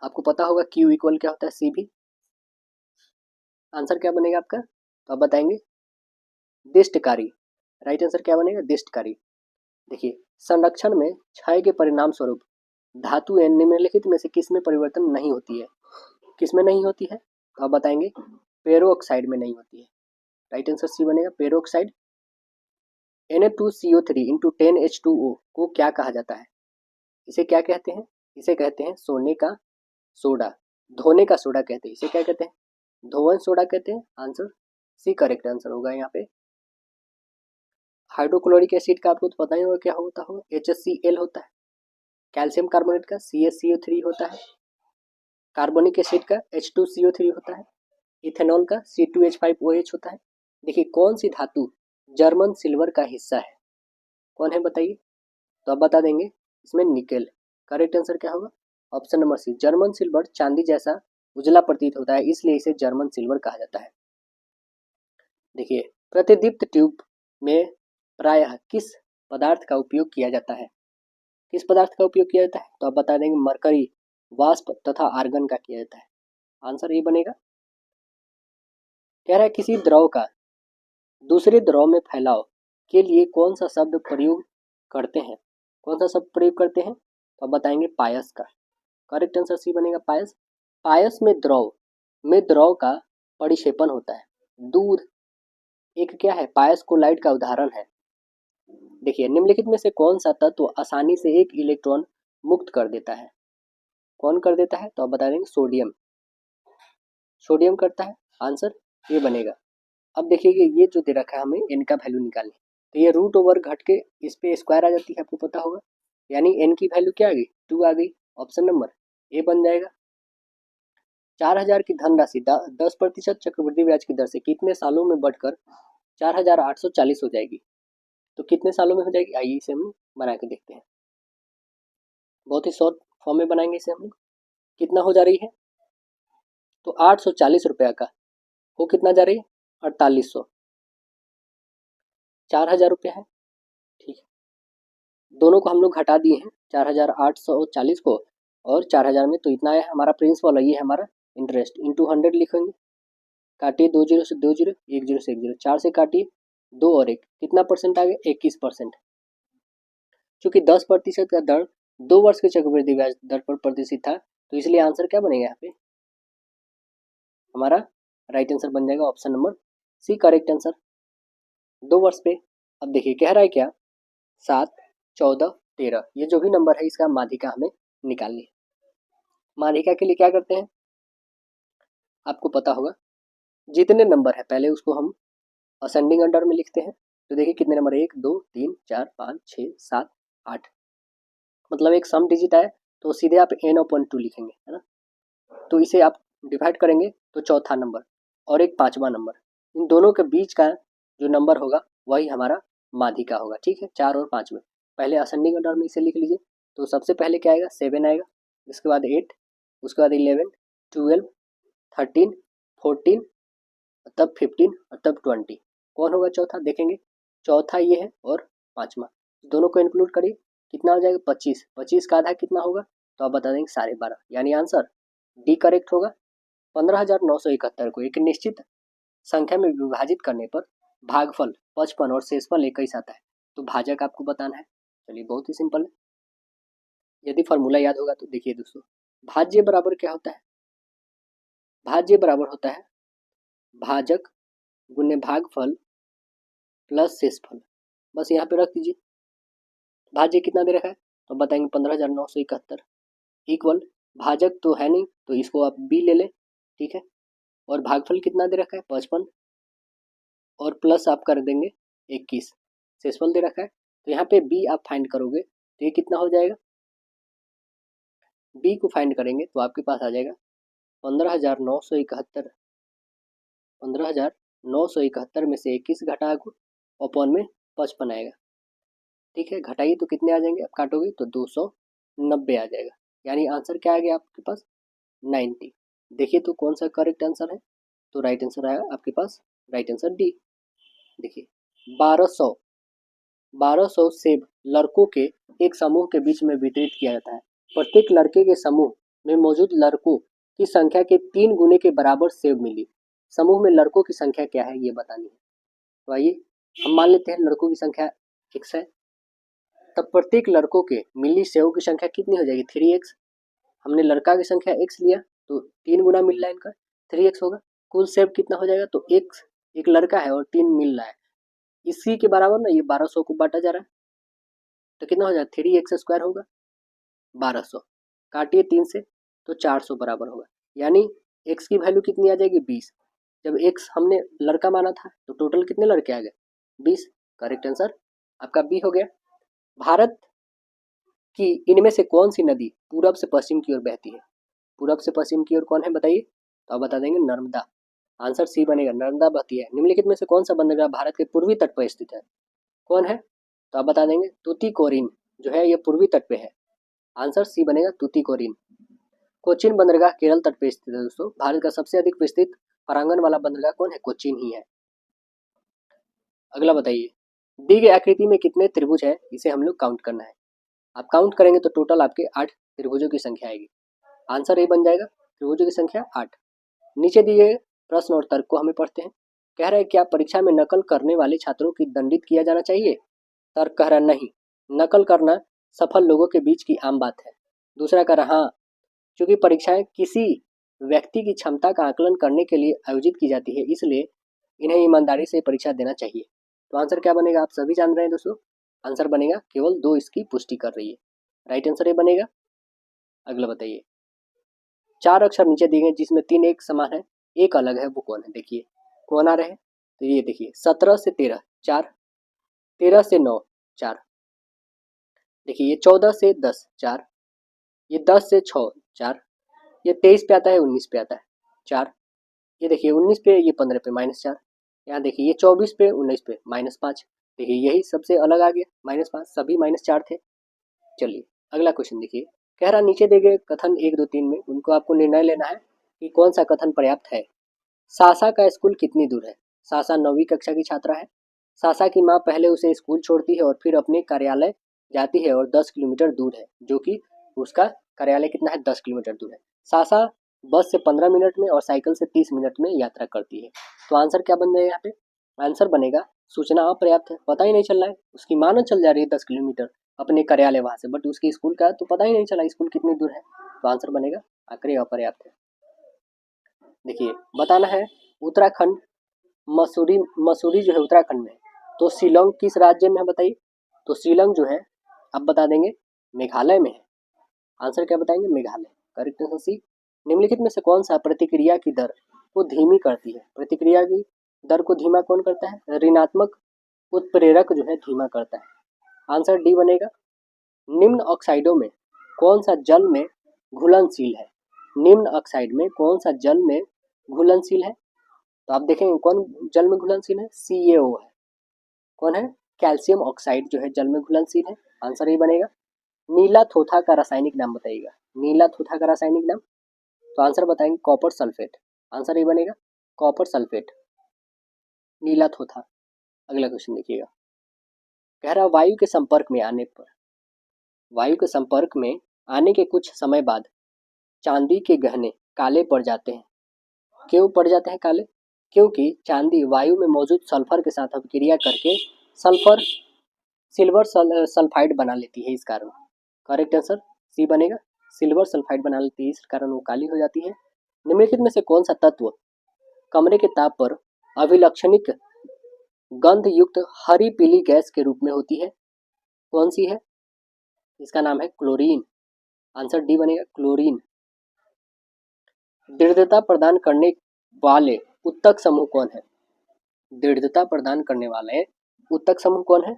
आपको पता होगा क्यू इक्वल क्या होता है, सी भी, आंसर क्या बनेगा आपका, तो आप बताएंगे दिष्टकारी, राइट आंसर क्या बनेगा, दिष्टकारी। देखिए संरक्षण में क्षय के परिणाम स्वरूप धातु एन निम्नलिखित में से किस में परिवर्तन नहीं होती है, किस में नहीं होती है, तो आप बताएंगे पेरोक्साइड में नहीं होती है, राइट आंसर सी बनेगा पेरोक्साइड। Na2CO3 इंटू 10H2O को क्या कहा जाता है, इसे क्या कहते हैं, इसे कहते हैं सोने का सोडा, धोने का सोडा कहते हैं, इसे क्या कहते हैं, धोवन सोडा कहते हैं, आंसर सी करेक्ट आंसर होगा यहाँ पे। हाइड्रोक्लोरिक एसिड का आपको तो पता ही होगा क्या होता होगा, HCl होता है, कैल्शियम कार्बोनेट का CaCO3 होता है, कार्बोनिक एसिड का H2CO3 होता है, इथेनॉल का C2H5OH होता है। देखिए कौन सी धातु जर्मन सिल्वर का हिस्सा है, कौन है बताइए, तो आप बता देंगे इसमें निकेल, करेक्ट आंसर क्या होगा, option number C, German silver चांदी जैसा उजला प्रतीत होता है, इसलिए इसे जर्मन सिल्वर कहा जाता है। देखिए प्रतिदीप्त ट्यूब में प्रायः किस पदार्थ का उपयोग किया जाता है, किस पदार्थ का उपयोग किया जाता है, तो आप बता देंगे मरकरी, वाष्प तथा आर्गन का किया जाता है, आंसर ये बनेगा। कह रहा है किसी द्रव का दूसरे द्रव में फैलाव के लिए कौन सा शब्द प्रयोग करते हैं, कौन सा शब्द प्रयोग करते हैं, तो आप बताएंगे पायस का, करेक्ट आंसर सी बनेगा पायस। पायस में द्रव का परिक्षेपण होता है, दूध एक क्या है, पायस क्लोराइड का उदाहरण है। देखिए निम्नलिखित में से कौन सा तत्व आसानी से एक इलेक्ट्रॉन मुक्त कर देता है, कौन कर देता है, तो आप बता देंगे सोडियम, सोडियम करता है, आंसर ये बनेगा। अब देखिए ये जो दे रखा है हमें n का वैल्यू निकालनी, तो ये रूट ओवर घट के इस पे स्क्वायर आ जाती है, आपको पता होगा, यानी n की वैल्यू क्या आ गई 2 आ गई। ऑप्शन नंबर ए बन जाएगा। 4,000 की धनराशि 10% चक्रवृद्धि ब्याज की दर से कितने सालों में बढ़कर 4,840 हो जाएगी। तो कितने सालों में हो जाएगी, आइए इसे हम बना के देखते हैं। बहुत ही शॉर्ट फॉर्म में बनाएंगे इसे हम लोग। कितना हो जा रही है, तो 840 रुपया का वो कितना जा रही है 4800, 4,000 रुपया है। ठीक है, दोनों को हम लोग घटा दिए हैं 4,840 को और 4,000 में, तो इतना है हमारा प्रिंसिपल है, ये है हमारा इंटरेस्ट। इंटू 100 लिखेंगे, काटिए 2 जीरो से 2 जीरो, 1 जीरो से 1 जीरो, 4 से काटिए 2 और 1, कितना परसेंट आ गया 21%। चूंकि 10% का दर 2 वर्ष के चक्रवृद्धि ब्याज दर पर प्रतिष्ठित था, तो इसलिए आंसर क्या बनेगा यहाँ पे, हमारा राइट आंसर बन जाएगा option number C correct answer, 2 वर्ष पे। अब देखिए कह रहा है क्या, 7, 14, 13, ये जो भी नंबर है इसका माध्यिका हमें निकालनी है। माध्यिका के लिए क्या करते हैं, आपको पता होगा, जितने नंबर है पहले उसको हम असेंडिंग ऑर्डर में लिखते हैं। तो देखिए कितने नंबर, 1 2 3 4 5 6 7 8, मतलब एक सम डिजिट आए तो सीधे आप n/2 लिखेंगे, है ना। तो इसे आप डिवाइड करेंगे तो चौथा नंबर और एक पांचवा नंबर, इन दोनों के बीच का जो नंबर होगा वही हमारा माध्यिका होगा। ठीक है, 4 और 5 में पहले असेंडिंग ऑर्डर में इसे लिख लीजिए। तो सबसे पहले क्या आएगा 7 आएगा, इसके बाद 8, उसके बाद 11, 12, 13, 14, तब 15 और तब 20। कौन होगा चौथा, देखेंगे चौथा ये है और पांचवा, दोनों को इंक्लूड करिए, कितना हो जाएगा 25। 25 का आधा कितना होगा, तो आप बता देंगे 12.5, यानी आंसर डी करेक्ट होगा। 15,971 को एक निश्चित संख्या में विभाजित करने पर भागफल 55 और शेषफल 21 आता है, तो भाजक आपको बताना है। चलिए बहुत ही सिंपल है, यदि फॉर्मूला याद होगा तो देखिए दोस्तों, भाज्य बराबर क्या होता है, भाज्य बराबर होता है भाजक गुने भागफल प्लस शेषफल। बस यहाँ पे रख दीजिए, भाज्य कितना दे रखा है तो बताएंगे 15,971 इक्वल, भाजक तो है नहीं तो इसको आप बी ले लें, ठीक है, और भागफल कितना दे रखा है 55 और प्लस आप कर देंगे 21, शेषफल दे रखा है। तो यहाँ पे बी आप फाइंड करोगे तो ये कितना हो जाएगा, बी को फाइंड करेंगे तो आपके पास आ जाएगा 15,971, 15,971 में से 21 घटा अपॉन में 55 आएगा। ठीक है, घटाइए तो कितने आ जाएंगे, आप काटोगे तो 290 आ जाएगा, यानी आंसर क्या आ गया आपके पास 90। देखिए तो कौन सा करेक्ट आंसर है, तो राइट आंसर आया आपके पास, राइट आंसर डी। देखिए 1200 सेब लड़कों के एक समूह के बीच में वितरित किया जाता है। प्रत्येक लड़के के समूह में मौजूद लड़कों की संख्या के 3 गुने के बराबर सेब मिली। समूह में लड़कों की संख्या क्या है ये बतानी है। तो आइए हम मान लेते हैं लड़कों की संख्या x है, तब प्रत्येक लड़कों के मिली सेब की संख्या कितनी हो जाएगी 3x। हमने लड़का की संख्या x लिया तो 3 गुना मिल रहा है इनका 3x होगा, कुल सेब कितना हो जाएगा, तो x एक लड़का है और 3 मिल रहा है, इसी के बराबर ना ये 1200 को बांटा जा रहा है, तो कितना हो जाएगा 3x² होगा 1200, काटिए 3 से तो 400 बराबर होगा, यानी x की वैल्यू कितनी आ जाएगी 20। जब x हमने लड़का माना था तो टोटल कितने लड़के आ गए 20, करेक्ट आंसर आपका बी हो गया। भारत की इनमें से कौन सी नदी पूरब से पश्चिम की ओर बहती है, पूरब से पश्चिम की ओर कौन है बताइए, तो आप बता देंगे नर्मदा, आंसर सी बनेगा, नर्मदा बहती है। निम्नलिखित में से कौन सा बंदरगाह भारत के पूर्वी तट पर स्थित है, कौन है, तो आप बता देंगे तूतीकोरिन जो है ये पूर्वी तट पे है, आंसर सी बनेगा तूतीकोरिन। कोचीन बंदरगाह केरल तट पे स्थित है दोस्तों, भारत का सबसे अधिक विस्तृत परांगण वाला बंदरगाह कौन है, कोचीन ही है। अगला बताइए, दी गई आकृति में कितने त्रिभुज है, इसे हम लोग काउंट करना है। आप काउंट करेंगे तो टोटल आपके 8 त्रिभुजों की संख्या आएगी, आंसर ए बन जाएगा, त्रिभुजों की संख्या 8। नीचे दिए प्रश्न और तर्क को हमें पढ़ते हैं। कह रहा है क्या परीक्षा में नकल करने वाले छात्रों की दंडित किया जाना चाहिए, तर्क कह रहा नहीं, नकल करना सफल लोगों के बीच की आम बात है। दूसरा कह रहा हाँ, क्योंकि परीक्षाएं किसी व्यक्ति की क्षमता का आकलन करने के लिए आयोजित की जाती है, इसलिए इन्हें ईमानदारी से परीक्षा देना चाहिए। तो आंसर क्या बनेगा आप सभी जान रहे हैं दोस्तों, आंसर बनेगा केवल 2 इसकी पुष्टि कर रही है, राइट आंसर ये बनेगा। अगला बताइए, 4 अक्षर नीचे दिए गए जिसमें 3 एक समान है, एक अलग है, वो कौन है, देखिए कौन आ रहे हैं, तो ये देखिए 17 से 13 4, 13 से 9 4, देखिए ये 14 से 10 4, ये 10 से 6 4, ये 23 पे आता है, 19 पे आता है 4, ये देखिए 19 पे, ये 15 पे -4, यहाँ देखिए ये 24 पे 19 पे -5। देखिए यही सबसे अलग आ गया -5, सभी -4 थे। चलिए अगला क्वेश्चन देखिए, कह रहा नीचे दिए गए कथन 1 2 3 में उनको आपको निर्णय लेना है कि कौन सा कथन पर्याप्त है। सासा का स्कूल कितनी दूर है? सासा 9वीं कक्षा की छात्रा है। सासा की माँ पहले उसे स्कूल छोड़ती है और फिर अपने कार्यालय जाती है और 10 किलोमीटर दूर है, जो कि उसका कार्यालय कितना है, 10 किलोमीटर दूर है। सासा बस से 15 मिनट में और साइकिल से 30 मिनट में यात्रा करती है। तो आंसर क्या बन जाएगा यहाँ पे? आंसर बनेगा सूचना अपर्याप्त है, पता ही नहीं चल रहा है। उसकी माँ न चल जा रही है 10 किलोमीटर अपने कार्यालय वहाँ से, बट उसकी स्कूल का तो पता ही नहीं चला स्कूल कितनी दूर है। तो आंसर बनेगा आखिरी अपर्याप्त है। देखिए बताना है उत्तराखंड, मसूरी मसूरी जो है उत्तराखंड में, तो शिलोंग किस राज्य में है बताइए? तो शिलोंग जो है आप बता देंगे मेघालय में है। आंसर क्या बताएंगे? मेघालय। Correct answer C. निम्नलिखित में से कौन सा प्रतिक्रिया की दर को धीमी करती है? प्रतिक्रिया की दर को धीमा कौन करता है? ऋणात्मक उत्प्रेरक जो है धीमा करता है। आंसर डी बनेगा। निम्न ऑक्साइडों में कौन सा जल में घुलनशील है? निम्न ऑक्साइड में कौन सा जल में घुलनशील है? तो आप देखेंगे कौन जल में घुलनशील है? CaO है। कौन है? कैल्शियम ऑक्साइड जो है जल में घुलनशील है। आंसर ये बनेगा। नीला थोथा का रासायनिक नाम बताइएगा। नीला थोथा का रासायनिक नाम, तो आंसर बताएंगे कॉपर सल्फेट। आंसर ये बनेगा कॉपर सल्फेट, नीला थोथा। अगला क्वेश्चन देखिएगा, कह रहा वायु के संपर्क में आने पर, वायु के संपर्क में आने के कुछ समय बाद चांदी के गहने काले पड़ जाते हैं। क्यों पड़ जाते हैं काले? क्योंकि चांदी वायु में मौजूद सल्फर के साथ अभिक्रिया करके सल्फर सिल्वर सल्फाइड बना लेती है, इस कारण। करेक्ट आंसर सी बनेगा, सिल्वर सल्फाइड बना लेती है, इस कारण वो काली हो जाती है। निम्नलिखित में से कौन सा तत्व कमरे के ताप पर अभिलक्षणिक गंध युक्त हरी पीली गैस के रूप में होती है? कौन सी है? इसका नाम है क्लोरीन। आंसर डी बनेगा क्लोरीन। दृढ़ता प्रदान करने वाले उत्तक समूह कौन है? दृढ़ता प्रदान करने वाले उत्तक समूह कौन है?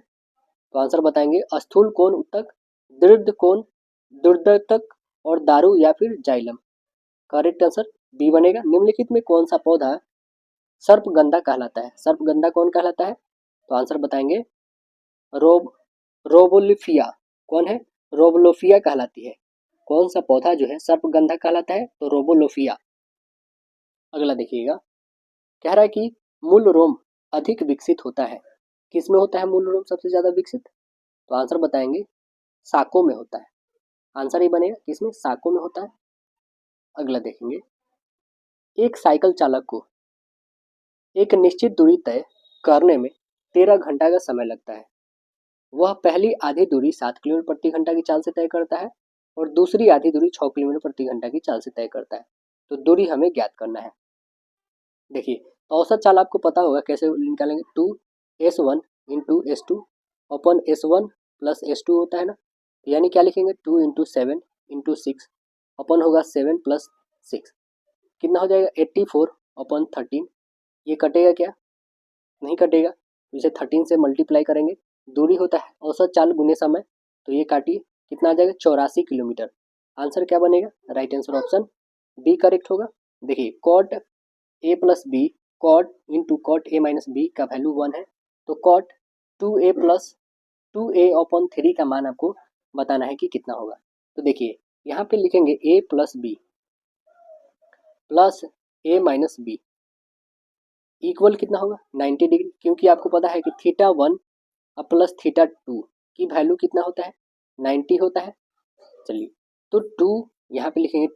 तो आंसर बताएंगे स्थूल कोण उत्तक, दृढ़ कोण, दुर्धतक और दारू या फिर जाइलम। करेक्ट आंसर बी बनेगा। निम्नलिखित में कौन सा पौधा सर्पगंधा कहलाता है? सर्पगंधा कौन कहलाता है? तो आंसर बताएंगे रोब रोबोलिफिया। कौन है? रोबोलोफिया कहलाती है। कौन सा पौधा जो है सर्पगंधा कहलाता है? तो रोबोलोफिया। अगला देखिएगा, कह रहा है कि मूल रोम अधिक विकसित होता है। किस में होता है मूल रोम सबसे ज्यादा विकसित? तो आंसर बताएंगे साकों में होता है। आंसर ही बनेगा किसमें? साकों में होता है। अगला देखेंगे, एक साइकिल चालक को एक निश्चित दूरी तय करने में 13 घंटा का समय लगता है। वह पहली आधी दूरी 7 किलोमीटर प्रति घंटा की चाल से तय करता है और दूसरी आधी दूरी 6 किलोमीटर प्रति घंटा की चाल से तय करता है। तो दूरी हमें ज्ञात करना है। देखिए औसत चाल आपको पता होगा कैसे निकालेंगे, 2s1 इंटू s2 अपन s1 प्लस s2 होता है ना, यानी क्या लिखेंगे 2 इंटू 7 इंटू 6 अपन होगा 7 प्लस 6, कितना हो जाएगा 84 अपन 13। ये कटेगा क्या? नहीं कटेगा, इसे 13 से मल्टीप्लाई करेंगे। दूरी होता है औसत चाल गुने समय, तो ये काटिए कितना आ जाएगा 84 किलोमीटर। आंसर क्या बनेगा? Right answer option B correct होगा। देखिए cot A plus B, cot into cot A minus B का वैल्यू 1 है, तो cot 2a plus 2a upon 3 का मान आपको बताना है कि कितना होगा। तो देखिए यहाँ पे लिखेंगे a plus B plus a minus B equal कितना होगा 90 डिग्री, क्योंकि आपको पता है कि θ1 प्लस θ2 की वैल्यू कितना होता है 90 होता है। चलिए तो 2 यहाँ पे लिखेंगे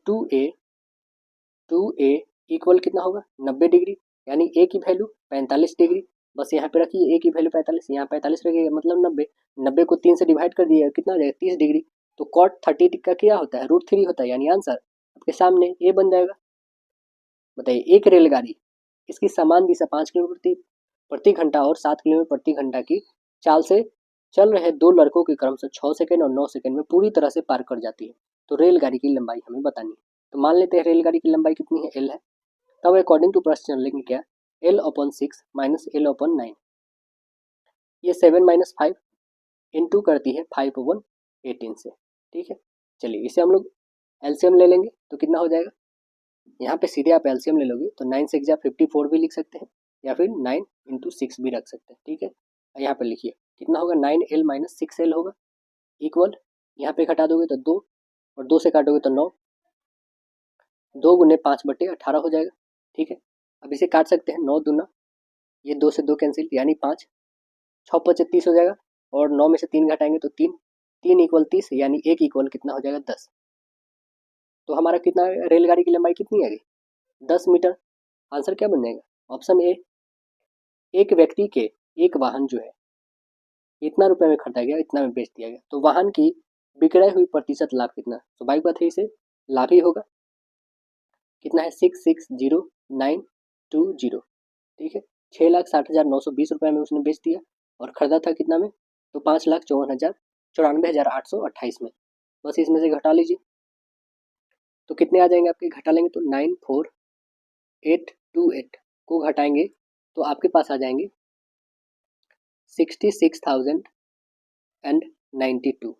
2a इक्वल कितना होगा 90 डिग्री, यानी a की वैल्यू 45 डिग्री। बस यहाँ पे रखिए a की वैल्यू 45, यहाँ 45 रखिएगा मतलब 90, 90 को 3 से डिवाइड कर दिए कितना हो जाएगा 30 डिग्री। तो कॉट 30 का क्या होता है √3 होता है, यानी आंसर आपके सामने a बन जाएगा। बताइए एक रेलगाड़ी इसकी समान दिशा 5 किलोमीटर प्रति घंटा और 7 किलोमीटर प्रति घंटा की चाल से चल रहे दो लड़कों के क्रम से 6 सेकंड और 9 सेकंड में पूरी तरह से पार कर जाती है। तो रेलगाड़ी की लंबाई हमें बतानी है। तो मान लेते हैं रेलगाड़ी की लंबाई कितनी है l है, तब अकॉर्डिंग टू प्रश्न लेंगे क्या l/6 माइनस l/9, ये 7 - 5 इंटू करती है 5/1, 18 से, ठीक है। चलिए इसे हम लोग एलसीएम ले लेंगे तो कितना हो जाएगा, यहाँ पे सीधे आप एलसीएम ले लोगे तो 9 6 54 भी लिख सकते हैं या फिर 9 इंटू 6 भी रख सकते हैं, ठीक है। यहाँ पे लिखिए कितना होगा, 9L माइनस 6L होगा इक्वल, यहाँ पे घटा दोगे तो 2 और 2 से काटोगे तो 9, 2 गुने 5/18 हो जाएगा, ठीक है। अब इसे काट सकते हैं, 9 दूना, ये 2 से 2 कैंसिल यानी 5, 6 5 30 हो जाएगा और 9 में से 3 घटाएंगे तो 3, 3 इक्वल 30 यानी 1 इक्वल कितना हो जाएगा 10। तो हमारा कितना रेलगाड़ी की लंबाई कितनी आ गई, 10 मीटर। आंसर क्या बन जाएगा, ऑप्शन ए। एक व्यक्ति के एक वाहन जो है इतना रुपए में खरीदा गया, इतना में बेच दिया गया, तो वाहन की बिक्रय हुई प्रतिशत लाभ कितना, स्वाभाविक बात है इसे लाभ ही होगा। कितना है 660920, ठीक है। 6,60,920 में उसने बेच दिया और खरीदा था कितना में, तो 5,54,94,828 में। बस इसमें से घटा लीजिए तो कितने आ जाएंगे आपके, घटा लेंगे तो 94828 को घटाएंगे तो आपके पास आ जाएंगे 66,092,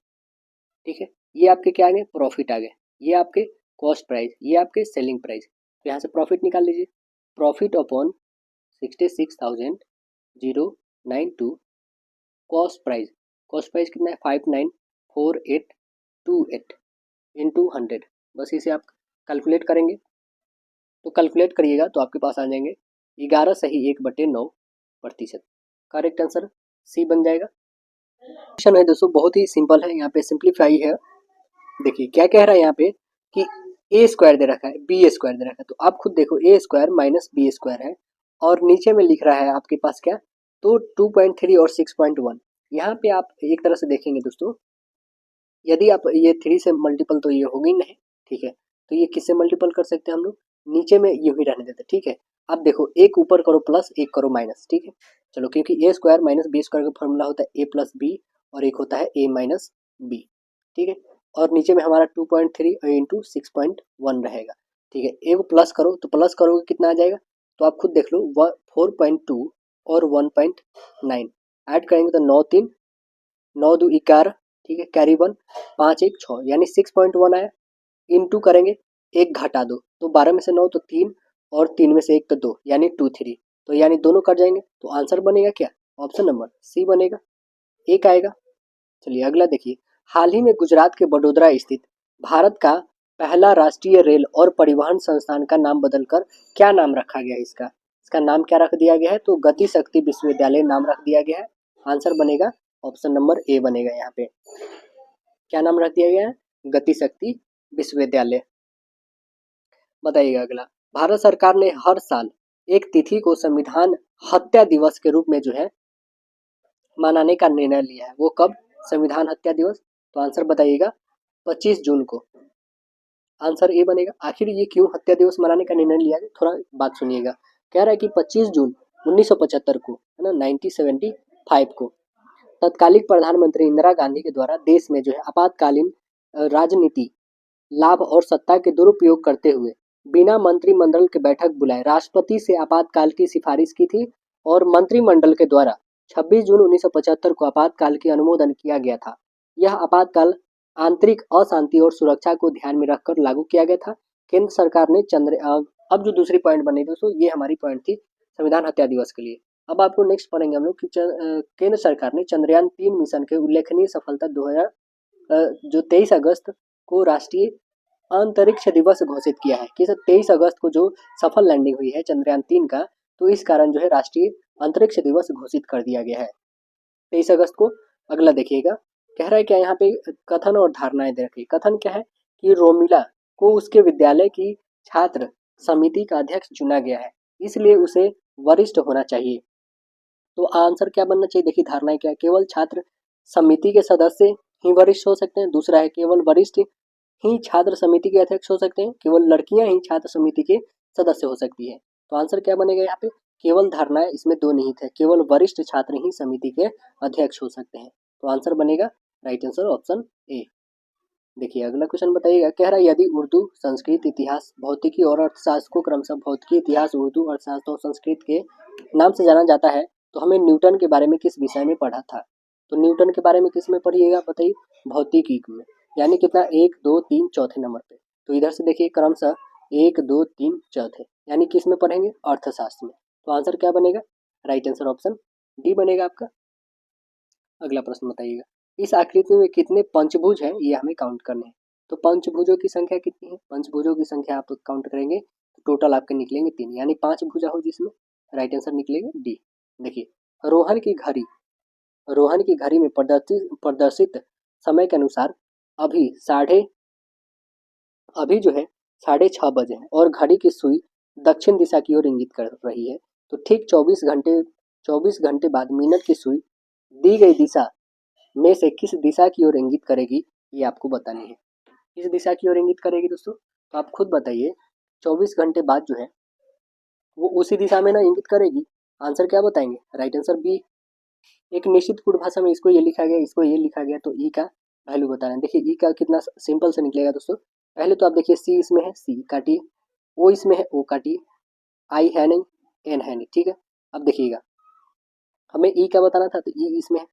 ठीक है। ये आपके क्या आ गए, प्रॉफिट आ गए, ये आपके कॉस्ट प्राइस, ये आपके सेलिंग प्राइस। तो यहाँ से प्रॉफिट निकाल लीजिए, profit upon 66,092 cost price, cost price कितना है 594828 इंटू 100। बस इसे आप कैलकुलेट करेंगे तो कैलकुलेट करिएगा तो आपके पास आ जाएंगे 11 सही 1/9%। करेक्ट आंसर सी बन जाएगा। क्वेश्चन है दोस्तों बहुत ही सिंपल है, यहाँ पे सिंप्लीफाई है। देखिए क्या कह रहा है यहाँ पे कि ए स्क्वायर दे रखा है, बी स्क्वायर दे रखा है, तो आप खुद देखो ए स्क्वायर माइनस बी स्क्वायर है और नीचे में लिख रहा है आपके पास क्या, तो 2.3 और 6.1। यहाँ पे आप एक तरह से देखेंगे दोस्तों, यदि आप ये 3 से मल्टीपल तो ये होगी नहीं, ठीक है। तो ये किससे मल्टीपल कर सकते हैं हम लोग, नीचे में यूं ही रहने देते, ठीक है। अब देखो एक ऊपर करो प्लस, एक करो माइनस, ठीक है। चलो क्योंकि ए स्क्वायर माइनस बी स्क्वायर का फॉर्मूला होता है ए प्लस बी और एक होता है ए माइनस बी, ठीक है। और नीचे में हमारा 2.3 इंटू 6.1 रहेगा, ठीक है। ए को प्लस करो तो प्लस करोगे कितना आ जाएगा, तो आप खुद देख लो 4.2 और 1.9 ऐड करेंगे तो 9 3 9 2 11, ठीक है, कैरी 1 5 1 6 यानी 6.1 आया। इंटू करेंगे एक घटा दो तो 12 में से 9 तो 3 और 3 में से 1 तो 2 यानी 2 3, तो यानी दोनों कट जाएंगे तो आंसर बनेगा क्या, ऑप्शन नंबर सी बनेगा, एक आएगा। चलिए अगला देखिए, हाल ही में गुजरात के बड़ोदरा स्थित भारत का पहला राष्ट्रीय रेल और परिवहन संस्थान का नाम बदलकर क्या नाम रखा गया है, इसका इसका नाम क्या रख दिया गया है, तो गति शक्ति विश्वविद्यालय नाम रख दिया गया है। आंसर बनेगा ऑप्शन नंबर ए बनेगा, यहाँ पे क्या नाम रख दिया गया है, गति शक्ति विश्वविद्यालय। बताइएगा अगला, भारत सरकार ने हर साल एक तिथि को संविधान हत्या दिवस के रूप में जो है मनाने का निर्णय लिया है, वो कब, संविधान हत्या दिवस, तो आंसर बताइएगा 25 जून को, आंसर ए बनेगा। आखिर ये क्यों हत्या दिवस मनाने का निर्णय लिया गया, थोड़ा बात सुनिएगा। कह रहा है कि 25 जून 1975 को, है ना, 1975 को तत्कालीन प्रधानमंत्री इंदिरा गांधी के द्वारा देश में जो है आपातकालीन राजनीति लाभ और सत्ता के दुरुपयोग करते हुए बिना मंत्रिमंडल के बैठक बुलाए राष्ट्रपति से आपातकाल की सिफारिश की थी और मंत्रिमंडल के द्वारा 26 जून 1975 को आपातकाल की अनुमोदन किया गया था। यह आपातकाल आंतरिक अशांति और सुरक्षा को ध्यान में रखकर लागू किया गया था। केंद्र सरकार ने अब जो दूसरी पॉइंट बनी दोस्तों, ये हमारी पॉइंट थी संविधान हत्या दिवस के लिए। अब आपको नेक्स्ट पढ़ेंगे हम लोग कि केंद्र सरकार ने चंद्रयान 3 मिशन के उल्लेखनीय सफलता 23 अगस्त को राष्ट्रीय अंतरिक्ष दिवस घोषित किया है कि 23 अगस्त को जो सफल लैंडिंग हुई है चंद्रयान 3 का, तो इस कारण जो है राष्ट्रीय अंतरिक्ष दिवस घोषित कर दिया गया है 23 अगस्त को। अगला देखिएगा, कह रहा है क्या, यहाँ पे कथन और धारणाएं दे रखी। कथन क्या है कि रोमिला को उसके विद्यालय की छात्र समिति का अध्यक्ष चुना गया है, इसलिए उसे वरिष्ठ होना चाहिए। तो आंसर क्या बनना चाहिए, देखिए धारणाएं क्या है, केवल छात्र समिति के सदस्य ही वरिष्ठ हो सकते हैं। दूसरा है केवल वरिष्ठ ही छात्र समिति के अध्यक्ष हो सकते हैं, केवल लड़कियां ही छात्र समिति के सदस्य हो सकती है। तो आंसर क्या बनेगा यहाँ पे, केवल धारणाएं इसमें दो निहित है, केवल वरिष्ठ छात्र ही समिति के अध्यक्ष हो सकते हैं। तो आंसर बनेगा राइट आंसर ऑप्शन ए। देखिए अगला क्वेश्चन बताइएगा, कह रहा है यदि उर्दू, संस्कृत, इतिहास, भौतिकी और अर्थशास्त्र को क्रमशः भौतिकी, इतिहास, उर्दू, अर्थशास्त्र और संस्कृत के नाम से जाना जाता है तो हमें न्यूटन के बारे में किस विषय में पढ़ा था। तो न्यूटन के बारे में किस में पढ़िएगा बताइए, भौतिकी में, यानी कितना 1 2 3 चौथे नंबर पे। तो इधर से देखिए क्रमशः 1 2 3 चौथे, यानी किस में पढ़ेंगे, अर्थशास्त्र में। तो आंसर क्या बनेगा, राइट आंसर ऑप्शन डी बनेगा आपका। अगला प्रश्न बताइएगा, इस आकृति में कितने पंचभुज हैं ये हमें काउंट करने हैं। तो पंचभुजों की संख्या कितनी है, पंचभुजों की संख्या आप काउंट करेंगे तो टोटल आपके निकलेंगे 3, यानी 5 भुजा हो जिसमें राइट आंसर निकलेगा डी। देखिए रोहन की घड़ी में प्रदर्शित समय के अनुसार अभी अभी जो है 6:30 बजे हैं और घड़ी की सुई दक्षिण दिशा की ओर इंगित कर रही है। तो ठीक 24 घंटे बाद मिनट की सुई दी गई दिशा में से किस दिशा की ओर इंगित करेगी, ये आपको बतानी है। किस दिशा की ओर इंगित करेगी दोस्तों, तो आप खुद बताइए। 24 घंटे बाद जो है वो उसी दिशा में ना इंगित करेगी। आंसर क्या बताएंगे, राइट आंसर बी। एक निश्चित पूर्ण भाषा में इसको ये लिखा गया, इसको ये लिखा गया, तो ई का वैल्यू बताना है। देखिए ई का कितना सिंपल से निकलेगा दोस्तों। पहले तो आप देखिए सी इसमें है, सी काटिए, ओ इसमें है, ओ काटिए, आई है नहीं, एन है नहीं, ठीक है। अब देखिएगा हमें ई का बताना था, तो ई इसमें है,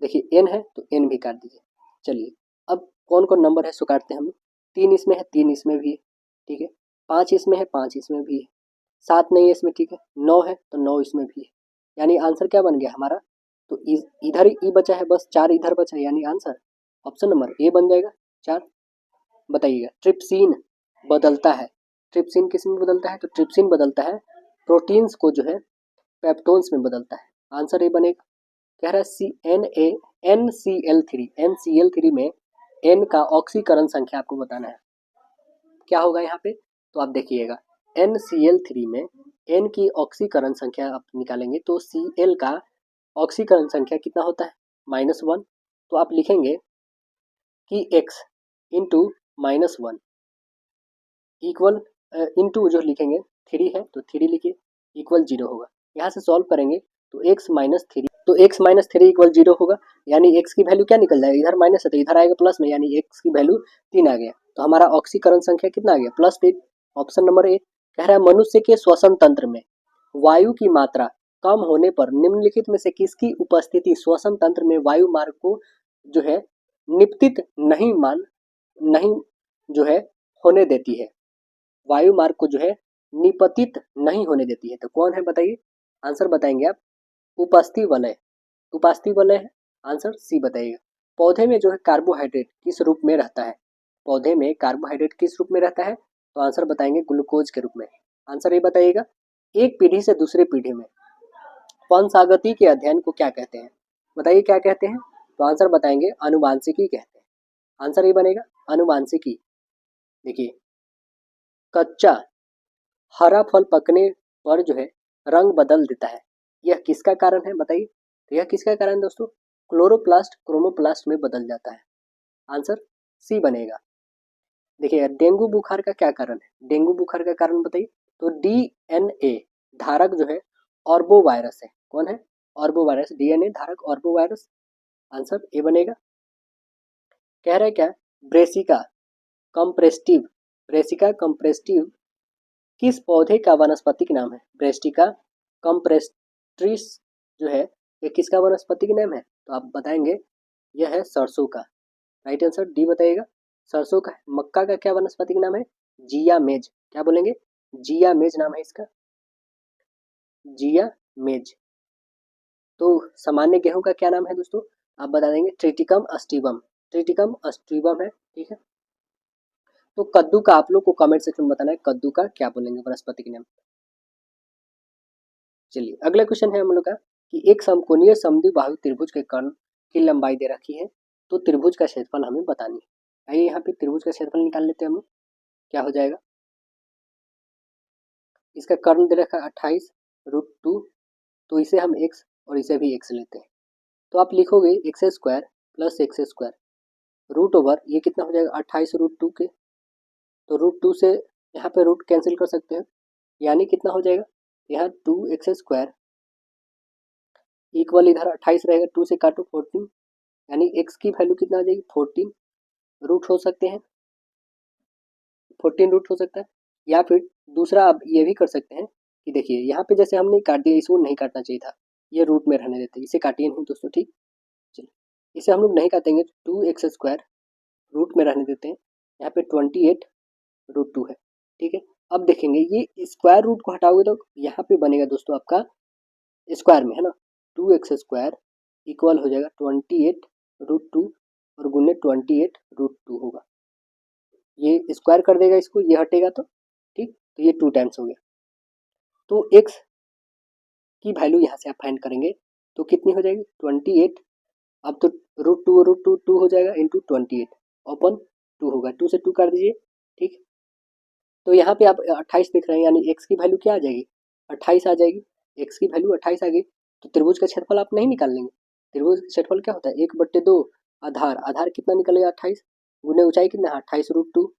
देखिए एन है तो एन भी काट दीजिए। चलिए अब कौन कौन नंबर है सो काटते हैं हम। 3 इसमें है, 3 इसमें भी है, ठीक है। 5 इसमें है, 5 इसमें भी है। 7 नहीं है इसमें, ठीक है। 9 है तो 9 इसमें भी है, यानी आंसर क्या बन गया हमारा, तो इधर ही ई बचा है, बस 4 इधर बचा है, यानी आंसर ऑप्शन नंबर ए बन जाएगा 4। बताइएगा ट्रिप्सिन बदलता है, ट्रिप्सिन किस में बदलता है, तो ट्रिप्सिन बदलता है प्रोटीन्स को जो है पेप्टोन्स में बदलता है। आंसर ए बनेगा। कह रहा है NaCl3 में N का ऑक्सीकरण संख्या आपको बताना है, क्या होगा यहाँ पे। तो आप देखिएगा NCl3 में N की ऑक्सीकरण संख्या आप निकालेंगे तो Cl का ऑक्सीकरण संख्या कितना होता है, -1। तो आप लिखेंगे कि x इंटू -1 इक्वल इंटू जो लिखेंगे 3 है तो 3 लिखिए, इक्वल 0 होगा। यहाँ से सॉल्व करेंगे तो x माइनस थ्री इक्वल 0 होगा, यानी x की वैल्यू क्या निकल जाएगा, इधर माइनस है तो इधर आएगा प्लस में, यानी x की वैल्यू 3 आ गया। तो हमारा ऑक्सीकरण संख्या कितना आ गया, +3। Option number A. कह रहा है मनुष्य के श्वसन तंत्र में वायु की मात्रा कम होने पर निम्नलिखित में से किसकी उपस्थिति श्वसन तंत्र में वायु मार्ग को जो है निपतित नहीं जो है होने देती है, वायु मार्ग को जो है निपतित नहीं होने देती है। तो कौन है बताइए, आंसर बताएंगे आप, उपास्थि वलय है, आंसर सी बताइएगा। पौधे में जो है कार्बोहाइड्रेट किस रूप में रहता है, पौधे में कार्बोहाइड्रेट किस रूप में रहता है, तो आंसर बताएंगे ग्लूकोज के रूप में। आंसर ये बताइएगा। एक पीढ़ी से दूसरे पीढ़ी में वंशागति के अध्ययन को क्या कहते हैं, बताइए क्या कहते हैं, तो आंसर बताएंगे अनुवांशिकी कहते हैं। आंसर ये बनेगा अनुवांशिकी। देखिए कच्चा हरा फल पकने पर जो है रंग बदल देता है, यह किसका कारण है बताइए। तो यह किसका कारण दोस्तों, क्लोरोप्लास्ट क्रोमोप्लास्ट में बदल जाता है। आंसर सी बनेगा। देखिए डेंगू बुखार का क्या कारण है, डेंगू बुखार का कारण बताइए। तो DNA धारक जो है ऑर्बो वायरस है, कौन है, ऑर्बो वायरस, DNA धारक ऑर्बो वायरस। आंसर ए बनेगा। कह रहे क्या, ब्रेसिका कंप्रेस्टिव किस पौधे का वानस्पतिक नाम है, ब्रेस्टिका कंप्रेस्ट्रिस जो है ये किसका वानस्पतिक नाम है, तो आप बताएंगे यह है सरसों का। राइट आंसर डी बताइएगा, सरसों का। मक्का का क्या वानस्पतिक नाम है, जिया मेज, क्या बोलेंगे, जिया मेज नाम है इसका, जिया मेज। तो सामान्य गेहूं का क्या नाम है दोस्तों, आप बता देंगे ट्रिटिकम अस्टिवम है, ठीक है। तो कद्दू का आप लोग को कमेंट सेक्शन में बताना है कद्दू का क्या बोलेंगे वनस्पति नाम। चलिए अगला क्वेश्चन है हम लोग का कि एक समकोणीय समद्विबाहु त्रिभुज के कर्ण की लंबाई दे रखी है, तो त्रिभुज का क्षेत्रफल हमें बतानी है। आइए यहाँ पे त्रिभुज का क्षेत्रफल निकाल लेते हैं हम लोग, क्या हो जाएगा। इसका कर्ण दे रखा है 28√2, तो इसे हम x और इसे भी x लेते हैं। तो आप लिखोगे x² + x² रूट ओवर ये कितना हो जाएगा 28√2 के, तो √2 से यहाँ पे रूट कैंसिल कर सकते हैं, यानी कितना हो जाएगा, यहाँ 2x² इक्वल इधर 28 रहेगा, 2 से काटो 14, यानी x की वैल्यू कितना आ जाएगी 14 रूट हो सकते हैं, 14 रूट हो सकता है। या फिर दूसरा आप ये भी कर सकते हैं कि देखिए यहाँ पे जैसे हमने काट दिया, इसको नहीं काटना चाहिए था, ये रूट में रहने देते, इसे काटिए नहीं दोस्तों, ठीक। चलिए इसे हम लोग नहीं काटेंगे, 2x² रूट में रहने देते हैं। यहाँ पे 28√2 है, ठीक है। अब देखेंगे ये स्क्वायर रूट को हटाओगे तो यहाँ पे बनेगा दोस्तों आपका स्क्वायर में, है ना, 2x² इक्वल हो जाएगा 28√2 और गुने 28√2 होगा। ये स्क्वायर कर देगा इसको, ये हटेगा तो ठीक, तो ये 2 टाइम्स हो गया। तो x की वैल्यू यहाँ से आप फाइंड करेंगे तो कितनी हो जाएगी 28। अब तो √2 हो जाएगा इंटू 28 ओपन 2 होगा, 2 से 2 कर दीजिए, ठीक। तो यहाँ पे आप 28 देख रहे हैं, यानी x की वैल्यू क्या आ जाएगी 28 आ जाएगी। x की वैल्यू 28 आ गई तो त्रिभुज का क्षेत्रफल आप नहीं निकाल लेंगे। त्रिभुज का क्षेत्रफल क्या होता है 1/2 आधार, आधार कितना निकलेगा 28 गुने ऊंचाई कितना है 28√2,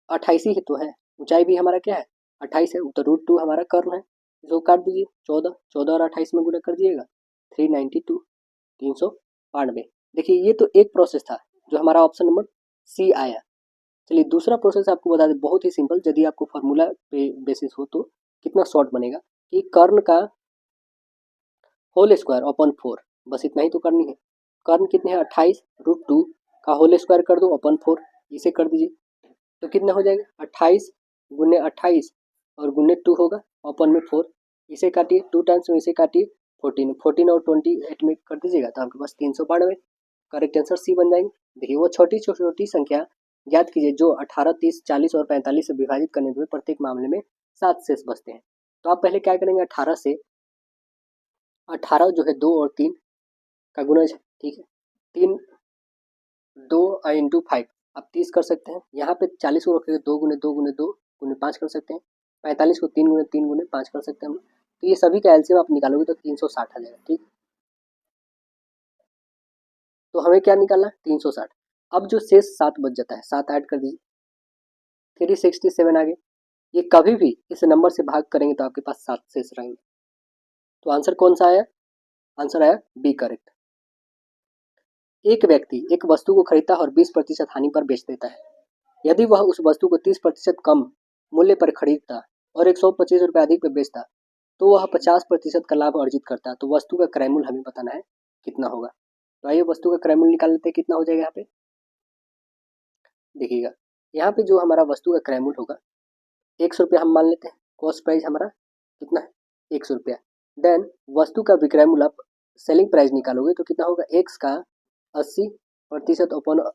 28 ही तो है, ऊंचाई भी हमारा क्या है 28 है, तो √2 हमारा कर्ण है, इसको काट दीजिए 14, 14 और 28 में गुना कर दीजिएगा 392, 392। देखिए ये तो एक प्रोसेस था जो हमारा ऑप्शन नंबर सी आया। चलिए दूसरा प्रोसेस आपको बता दें, बहुत ही सिंपल, यदि आपको फार्मूला पे बेसिस हो तो कितना शॉर्ट बनेगा कि कर्ण का होल स्क्वायर अपॉन 4, बस इतना ही तो करनी है। कर्ण कितने हैं 28√2 का होल स्क्वायर कर दो अपॉन 4, इसे कर दीजिए तो कितना हो जाएगा 28 गुने 28 और गुने 2 होगा अपॉन में 4, इसे काटिए 2 टाइम्स में, इसे काटिए 14, 14 और 28 में कर दीजिएगा तो आपके पास 392। करेक्ट आंसर सी बन जाएंगे। देखिए वो छोटी छोटी संख्या ज्ञात कीजिए जो 18, 30, 40 और 45 से विभाजित करने पर प्रत्येक मामले में 7 शेष बचते हैं। तो आप पहले क्या करेंगे 18 से, 18 जो है 2 और 3 का गुणज है, ठीक है, 3 2 इंटू 5 आप 30 कर सकते हैं। यहाँ पे 40 को रखेंगे 2 गुने 2 गुने 2 गुने 5 कर सकते हैं। 45 को 3 गुने 3 गुने 5 कर सकते हैं हम। तो ये सभी का एलसीएम आप निकालोगे तो 360 आ जाएगा, ठीक। तो हमें क्या निकालना है 360। अब जो शेष 7 बच जाता है, 7 ऐड कर दीजिए 367 आ गए। ये कभी भी इस नंबर से भाग करेंगे तो आपके पास 7 शेष रहेंगे। तो आंसर कौन सा आया, आंसर आया बी करेक्ट। एक व्यक्ति एक वस्तु को खरीदता है और 20% हानि पर बेच देता है। यदि वह उस वस्तु को 30% कम मूल्य पर खरीदता और 125 रुपये अधिक पर बेचता तो वह 50% का लाभ अर्जित करता। तो वस्तु का क्रय मूल्य हमें बताना है कितना होगा। तो आइए वस्तु का क्रय मूल्य निकाल लेते हैं, कितना हो जाएगा यहाँ पे देखिएगा। यहाँ पे जो हमारा वस्तु का क्रय मूल्य होगा 100 रुपया हम मान लेते हैं, कॉस्ट प्राइस हमारा कितना है 100 रुपया। देन वस्तु का विक्रय मूल्य आप सेलिंग प्राइस निकालोगे तो कितना होगा x का 80% ओपन हो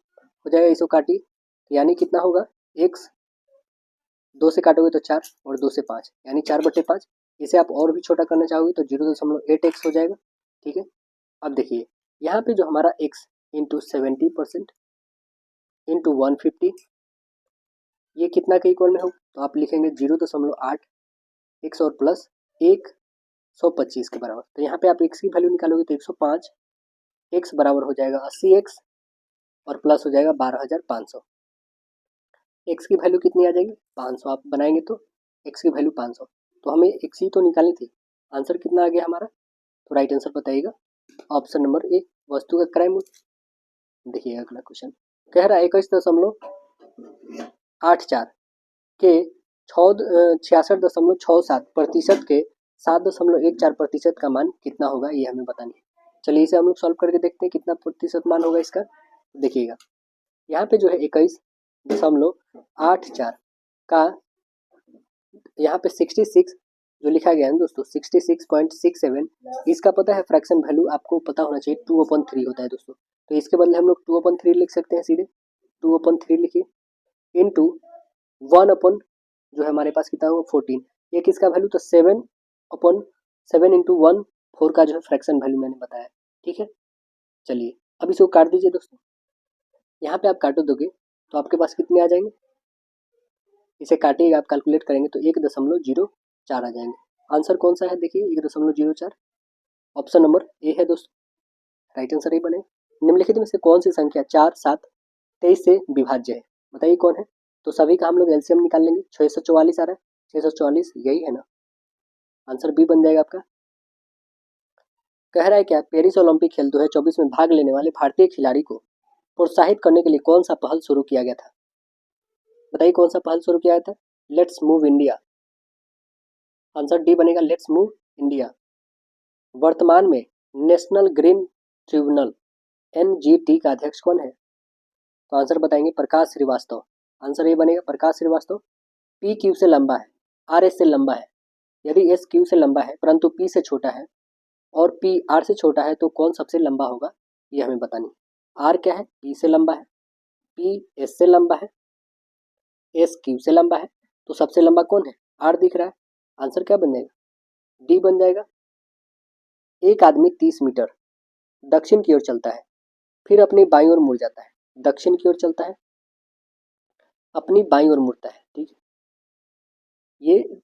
जाएगा, इसको काटिए यानी कितना होगा x 2 से काटोगे तो 4 और 2 से 5 यानी 4/5। इसे आप और भी छोटा करना चाहोगे तो 0.8x हो जाएगा, ठीक है। अब देखिए यहाँ पे जो हमारा x इंटू 70% इंटू 150 ये कितना के इक्वल में होगा, तो आप लिखेंगे 0.8 x और प्लस 125 के बराबर। तो यहाँ पे आप x की वैल्यू निकालोगे तो 105, x बराबर हो जाएगा 80x और प्लस हो जाएगा 12,500। x की वैल्यू कितनी आ जाएगी 500, आप बनाएंगे तो x की वैल्यू 500। तो हमें x ही तो निकालनी थी, आंसर कितना आ गया हमारा, तो राइट आंसर बताइएगा ऑप्शन नंबर ए वस्तु का क्रय मूल्य। देखिए अगला क्वेश्चन कह रहा है 21.84 के 66.67% के 7.14% का मान कितना होगा, ये हमें बतानी है। चलिए इसे हम लोग सॉल्व करके देखते हैं कितना प्रतिशत मान होगा इसका। देखिएगा यहाँ पे जो है 21.84 का यहाँ पे 66 जो लिखा गया है ना दोस्तों 66.67, इसका पता है फ्रैक्शन वैल्यू आपको पता होना चाहिए 2/3 होता है दोस्तों। तो इसके बदले हम लोग 2/3 लिख सकते हैं, सीधे 2/3 लिखिए इंटू 1 जो है हमारे पास कितना होगा 14, ये किसका वैल्यू तो 7/7 इंटू 1 4 का जो है फ्रैक्शन वैल्यू मैंने बताया, ठीक है। चलिए अब इसको काट दीजिए दोस्तों, यहाँ पे आप काटो दोगे तो आपके पास कितने आ जाएंगे, इसे काटिएगा आप कैलकुलेट करेंगे तो 1.04 आ जाएंगे। आंसर कौन सा है देखिए 1.04, ऑप्शन नंबर ए है दोस्तों, राइट आंसर ये बने। निम्नलिखित में से कौन सी संख्या 4, 7, 23 से विभाज्य है, बताइए कौन है। तो सभी का हम लोग एलसीएम निकाल लेंगे, 644 आ रहा है, 644 यही है ना, आंसर बी बन जाएगा आपका। कह रहा है क्या पेरिस ओलंपिक खेल 2024 में भाग लेने वाले भारतीय खिलाड़ी को प्रोत्साहित करने के लिए कौन सा पहल शुरू किया गया था, बताइए कौन सा पहल शुरू किया गया था। Let's move India, answer D बनेगा लेट्स मूव इंडिया। वर्तमान में नेशनल ग्रीन ट्रिब्यूनल NGT का अध्यक्ष कौन है? तो आंसर बताएंगे प्रकाश श्रीवास्तव। आंसर ये बनेगा प्रकाश श्रीवास्तव। P Q से लंबा है, R S से लंबा है। यदि S Q से लंबा है परंतु P से छोटा है और P R से छोटा है तो कौन सबसे लंबा होगा, ये हमें बतानी है। R क्या है? P से लंबा है, P S से लंबा है, S Q से लंबा है, तो सबसे लंबा कौन है? R दिख रहा है। आंसर क्या बन जाएगा? D बन जाएगा। एक आदमी 30 मीटर दक्षिण की ओर चलता है, फिर अपनी बाईं ओर मुड़ जाता है। दक्षिण की ओर चलता है, अपनी बाईं ओर मुड़ता है, ठीक है। ये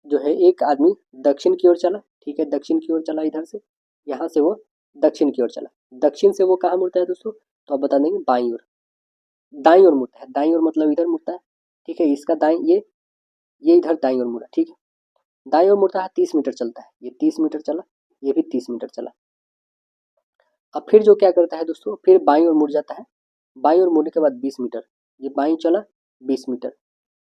जो है एक आदमी दक्षिण की ओर चला, ठीक है, दक्षिण की ओर चला, इधर से, यहाँ से वो दक्षिण की ओर चला। दक्षिण से वो कहाँ मुड़ता है दोस्तों? तो आप बता देंगे बाईं ओर। दाईं ओर मुड़ता है, दाईं ओर मतलब इधर मुड़ता है, ठीक है। इसका दाईं ये इधर दाईं ओर मुड़ा, ठीक है। दाईं ओर मुड़ता है, 30 मीटर चलता है, ये 30 मीटर चला, ये भी 30 मीटर चला। अब फिर जो क्या करता है दोस्तों, फिर बाईं ओर मुड़ जाता है। बाईं ओर मुड़ने के बाद 20 मीटर, ये बाईं चला 20 मीटर।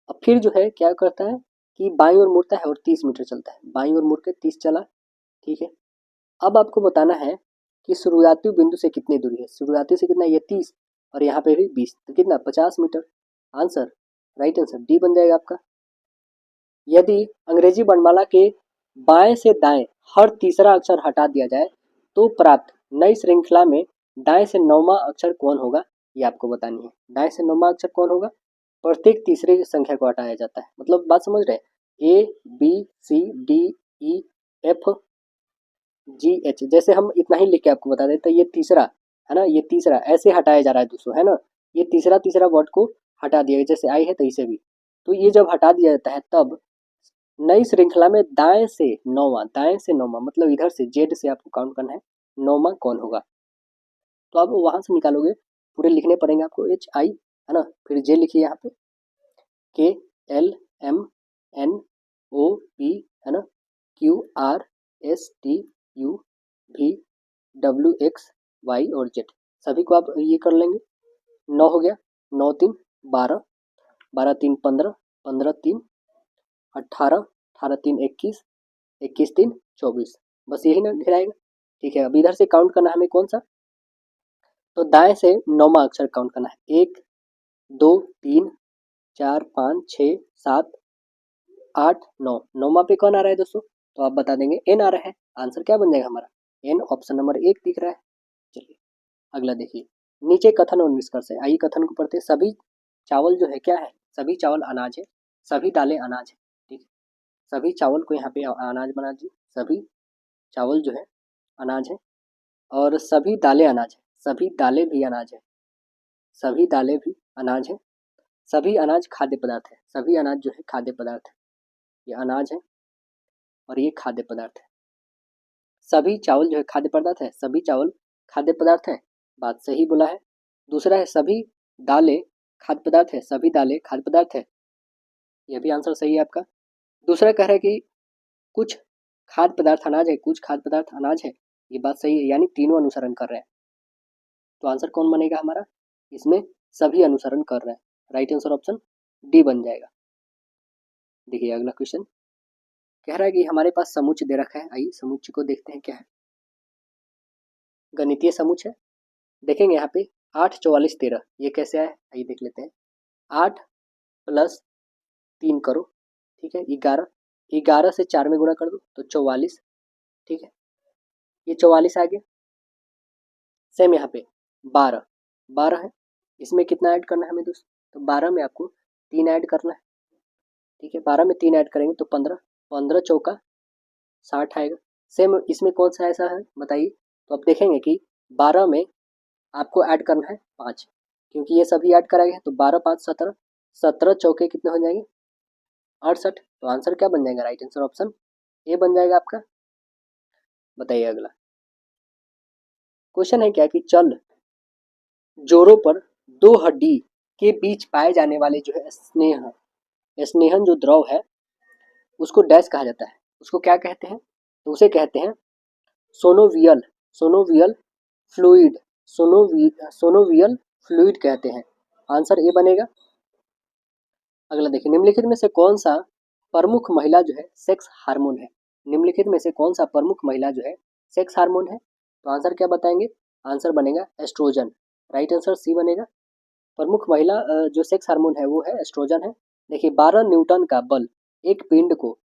अब फिर जो है क्या करता है कि बाईं ओर मुड़ता है और 30 मीटर चलता है। बाईं ओर मुड़ के 30 चला, ठीक है। अब आपको बताना है कि शुरुआती बिंदु से कितनी दूरी है। शुरुआती से कितना, ये 30 और यहाँ पे भी 20, तो कितना, 50 metre. Answer, right answer D बन जाएगा आपका। यदि अंग्रेजी वर्णमाला के बाएं से दाएं हर तीसरा अक्षर हटा दिया जाए तो प्राप्त नई श्रृंखला में दाएं से नौवां अक्षर कौन होगा, ये आपको बतानी है। दाएं से नौवां अक्षर कौन होगा? प्रत्येक तीसरे संख्या को हटाया जाता है, मतलब बात समझ रहे हैं। ABCDEFGH, जैसे हम इतना ही लिख के आपको बता देते, ये तीसरा है ना, ये तीसरा ऐसे हटाया जा रहा है दोस्तों, है ना। ये तीसरा तीसरा वर्ड को हटा दिया गया, जैसे आई है तो इसे भी। तो ये जब हटा दिया जाता है तब नई श्रृंखला में दाएं से नौवां, दाएं से नौवां मतलब इधर से जेड से आपको काउंट करना है, नौवां कौन होगा। तो आप वहां से निकालोगे, पूरे लिखने पड़ेंगे आपको। HI है ना, फिर J लिखिए यहाँ पे, KLMNOP है ना, QRSTUVWXY और Z, सभी को आप ये कर लेंगे। 9 हो गया, 9 3 12, 12 3 15, 15 3 18, 18 3 21, 21 3 24, बस यही ना घेराएगा, ठीक है। अब इधर से काउंट करना है हमें कौन सा, तो दाएं से नौवां अक्षर काउंट करना है। 1 2 3 4 5 6 7 8 9, नौवां पे कौन आ रहा है दोस्तों? तो आप बता देंगे N आ रहा है। आंसर क्या बन जाएगा हमारा? N, ऑप्शन नंबर 1 दिख रहा है। चलिए अगला देखिए, नीचे कथन और निष्कर्ष है। आइए कथन को पढ़ते हैं। सभी चावल जो है क्या है? सभी चावल अनाज है, सभी दालें अनाज है, ठीक है। सभी चावल को यहाँ पे अनाज बना दीजिए। सभी चावल जो है अनाज है और सभी दालें अनाज है, सभी दालें भी अनाज है, सभी दालें भी अनाज है। सभी अनाज खाद्य पदार्थ है, सभी अनाज जो है खाद्य पदार्थ है, ये अनाज है और ये खाद्य पदार्थ है। सभी चावल जो है खाद्य पदार्थ है, सभी चावल खाद्य पदार्थ है, बात सही बोला है। दूसरा है सभी दालें खाद्य पदार्थ है, सभी दालें खाद्य पदार्थ है, यह भी आंसर सही है आपका। दूसरा कह रहा है कि कुछ खाद्य पदार्थ अनाज है, कुछ खाद्य पदार्थ अनाज है, ये बात सही है, यानी तीनों अनुसरण कर रहे हैं। तो आंसर कौन बनेगा हमारा? इसमें सभी अनुसरण कर रहे हैं, राइट आंसर ऑप्शन डी बन जाएगा। देखिए अगला क्वेश्चन कह रहा है कि हमारे पास समुच्चय दे रखा है। आइए समुच्चय को देखते हैं क्या है। गणितीय समुच्चय देखेंगे यहाँ पे 8 44 13, ये कैसे आया आइए देख लेते हैं। 8 + 3 करो, ठीक है, 11, 11 से 4 में गुणा कर दो तो 44, ठीक है, ये 44 आ गया। सेम यहाँ पे 12 12 है, इसमें कितना ऐड करना है हमें दोस्त? तो 12 में आपको 3 ऐड करना है, ठीक है। 12 में 3 ऐड करेंगे तो 15, 15 चौका 60 आएगा। सेम इसमें कौन सा ऐसा है बताइए? तो आप देखेंगे कि 12 में आपको ऐड करना है 5, क्योंकि ये सभी ऐड कराएंगे तो 12 5 17, 17 चौके कितने हो जाएंगे? 68। तो आंसर क्या बन जाएगा? राइट आंसर ऑप्शन ए बन जाएगा आपका। बताइए अगला क्वेश्चन है क्या कि चल जोड़ों पर दो हड्डी के बीच पाए जाने वाले जो है स्नेहन जो द्रव है उसको डैश कहा जाता है, उसको क्या कहते हैं? तो उसे कहते हैं सोनोवियल, सोनोवियल फ्लूइड, सोनोवियल फ्लूइड कहते हैं। आंसर ए बनेगा। अगला देखिए, निम्नलिखित में से कौन सा प्रमुख महिला जो है सेक्स हार्मोन है? निम्नलिखित में से कौन सा प्रमुख महिला जो है सेक्स हार्मोन है? तो आंसर क्या बताएंगे? आंसर बनेगा एस्ट्रोजन। राइट आंसर सी बनेगा। प्रमुख महिला जो सेक्स हार्मोन है वो है एस्ट्रोजन है। देखिए 12 न्यूटन का बल एक पिंड को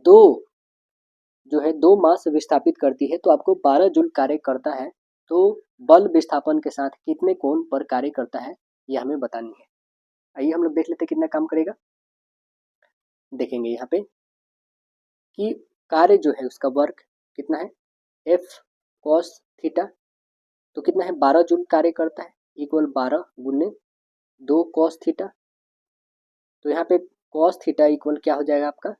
दो जो है 2 मास विस्थापित करती है, तो आपको 12 जूल कार्य करता है, तो बल विस्थापन के साथ कितने कोण पर कार्य करता है यह हमें बतानी है। आइए हम लोग देख लेते हैं कितना काम करेगा। देखेंगे यहाँ पे कि कार्य जो है उसका वर्क कितना है, एफ कॉस थीटा, तो कितना है 12 जूल कार्य करता है, इक्वल 12 गुने 2 कॉस थीटा। तो यहाँ पे कॉस थीटा इक्वल क्या हो जाएगा आपका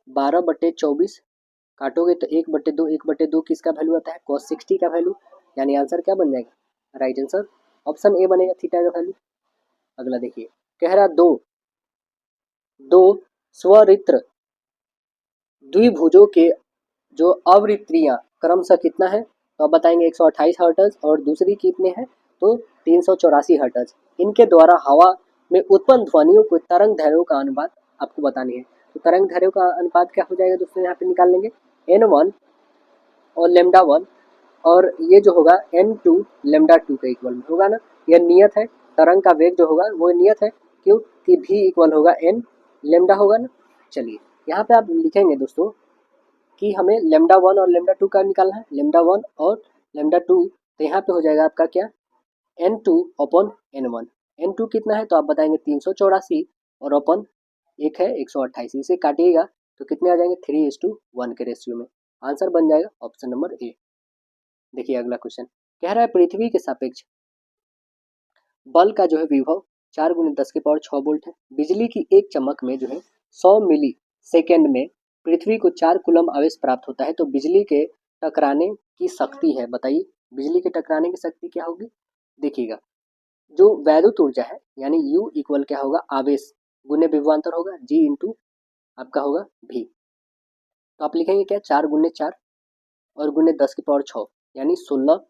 12/24, काटोगे तो 1/2, 1/2 किसका वैल्यू आता है cos 60 का वैल्यू, यानी आंसर क्या बन जाएगा, राइट आंसर ऑप्शन ए बनेगा थीटा का वैल्यू। अगला देखिए कह रहा दो स्वरित्र द्विभुजों के जो अवरित्रियां क्रमशः कितना है, तो आप बताएंगे 128 हर्ट्ज और दूसरी कितने हैं तो 384 हर्ट्ज। इनके द्वारा हवा में उत्पन्न ध्वनियों को तरंग दैर्घ्यों का अनुपात आपको बतानी है। तो तरंग दैर्घ्यों का अनुपात क्या हो जाएगा दोस्तों, यहाँ पे निकाल लेंगे n1 और लेमडा 1, और ये जो होगा n2 लेमडा 2 के इक्वल में होगा ना। यह नियत है, तरंग का वेग जो होगा वो नियत है, क्यों कि v इक्वल होगा n लेमडा होगा ना। चलिए यहाँ पे आप लिखेंगे दोस्तों कि हमें लेमडा 1 और लेमडा 2 का निकालना है, लेमडा 1 और लेमडा 2, तो यहाँ पे हो जाएगा आपका क्या n2 अपॉन n1। n2 कितना है तो आप बताएंगे 384 और अपन एक है 128, इसे काटिएगा तो कितने आ जाएंगे 3:1 के रेशियो में। आंसर बन जाएगा ऑप्शन नंबर ए। देखिए अगला क्वेश्चन कह रहा है पृथ्वी के सापेक्ष बल का जो है विभव 4 × 10⁶ वोल्ट है। बिजली की एक चमक में जो है 100 मिली सेकेंड में पृथ्वी को 4 कूलम आवेश प्राप्त होता है, तो बिजली के टकराने की शक्ति है, बताइए बिजली के टकराने की शक्ति क्या होगी। देखिएगा जो वैद्युत ऊर्जा है यानी U इक्वल क्या होगा आवेश गुने विभवांतर होगा G इंटू आपका होगा V। तो आप लिखेंगे क्या 4 × 4 और गुने 10⁶ यानी 16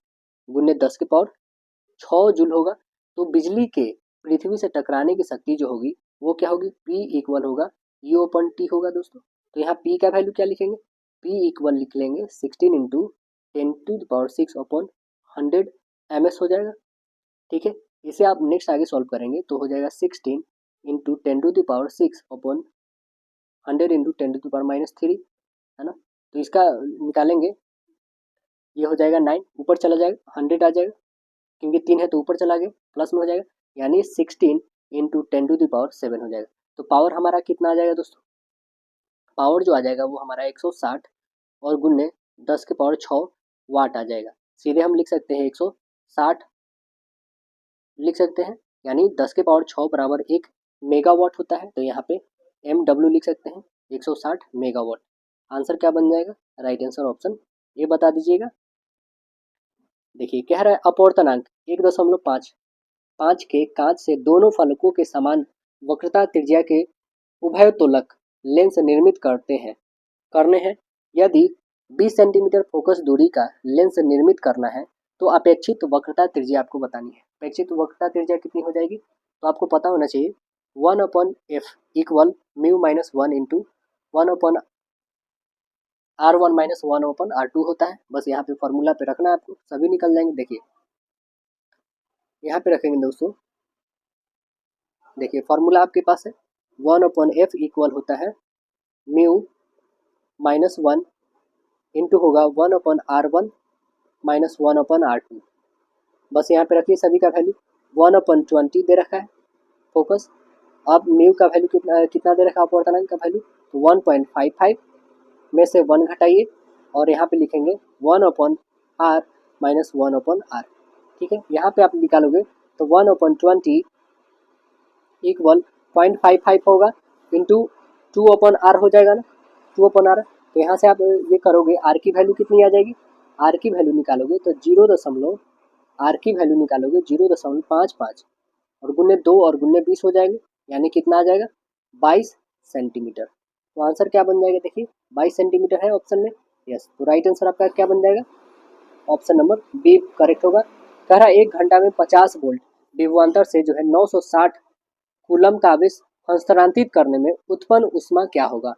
× 10⁶ जूल होगा। तो बिजली के पृथ्वी से टकराने की शक्ति जो होगी वो क्या होगी P इक्वल होगा U/T होगा दोस्तों। तो यहाँ P का वैल्यू क्या लिखेंगे, P इक्वल लिख लेंगे 16 × 10⁶/100 ms हो जाएगा। ठीक है, इसे आप नेक्स्ट आगे सॉल्व करेंगे तो हो जाएगा 16 × 10⁻6/100 × 10⁻³ है ना। तो इसका निकालेंगे ये हो जाएगा 9, ऊपर चला जाएगा 100 आ जाएगा, क्योंकि 3 है तो ऊपर चला गया प्लस में हो जाएगा, यानी 16 × 10⁻7 हो जाएगा। तो पावर हमारा कितना आ जाएगा दोस्तों, पावर जो आ जाएगा वो हमारा 160 और गुने 10⁶ वाट आ जाएगा। सीधे हम लिख सकते हैं 160 लिख सकते हैं, यानी 10⁶ बराबर 1 मेगावाट होता है। तो यहाँ पे MW लिख सकते हैं 160 मेगावाट। आंसर क्या बन जाएगा, राइट आंसर ऑप्शन ये बता दीजिएगा। देखिए कह रहा है अपवर्तनांक 1.5 के कांच से दोनों फलकों के समान वक्रता त्रिज्या के उभयतोलक लेंस निर्मित करने हैं। यदि 20 सेंटीमीटर फोकस दूरी का लेंस निर्मित करना है तो अपेक्षित वक्रता त्रिज्या आपको बतानी है। अपेक्षित वक्रता त्रिज्या कितनी हो जाएगी, तो आपको पता होना चाहिए 1/f equal μ-1 into 1/r1 - 1/r2 होता है। बस यहाँ पे फॉर्मूला पे रखना है आपको, सभी निकल जाएंगे। देखिए यहाँ पे रखेंगे दोस्तों, देखिए फॉर्मूला आपके पास है 1/f इक्वल होता है μ-1 इंटू होगा 1/r1 - 1/r2। बस यहाँ पे रखिए सभी का वैल्यू 1/20 दे रखा है फोकस। अब म्यू का वैल्यू कितना दे रखा है अपवर्तनांक का वैल्यू, तो 1.55 में से 1 घटाइए और यहाँ पे लिखेंगे 1/r - 1/r। ठीक है, यहाँ पे आप निकालोगे तो 1/20 इक्वल 0.55 होगा इंटू 2/r हो जाएगा ना, 2/r। तो यहाँ से आप ये करोगे आर की वैल्यू कितनी आ जाएगी, आर की वैल्यू निकालोगे तो 0.55 और गुने 2 और गुने 20 हो जाएंगे, यानी कितना आ जाएगा 22 सेंटीमीटर। तो आंसर क्या बन जाएगा, देखिए 22 सेंटीमीटर है ऑप्शन में, यस। तो राइट आंसर आपका क्या बन जाएगा, ऑप्शन नंबर बी करेक्ट होगा। कह रहा है 1 घंटा में 50 वोल्ट विभवांतर से जो है 960 कूलम का आवेश हस्तांतरित करने में उत्पन्न उष्मा क्या होगा।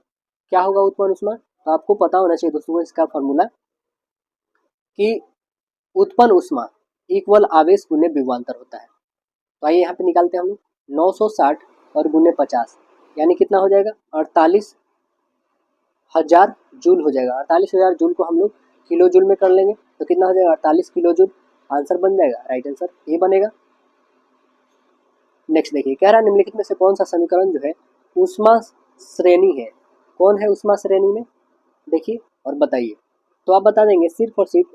क्या होगा उत्पन्न उष्मा, तो आपको पता होना चाहिए दोस्तों इसका फॉर्मूला कि उत्पन्न उष्मा इक्वल आवेश गुने विभवांतर होता है। तो आइए यहाँ पे निकालते हैं हम लोग 960 और गुने 50 यानी कितना हो जाएगा 48,000 जूल हो जाएगा। 48,000 जूल को हम लोग किलो जूल में कर लेंगे तो कितना हो जाएगा 48 किलो जूल। आंसर बन जाएगा, राइट आंसर ये बनेगा। नेक्स्ट देखिए कह रहा है निम्नलिखित में से कौन सा समीकरण जो है ऊष्मा श्रेणी है। कौन है ऊष्मा श्रेणी में, देखिए और बताइए। तो आप बता देंगे सिर्फ और सिर्फ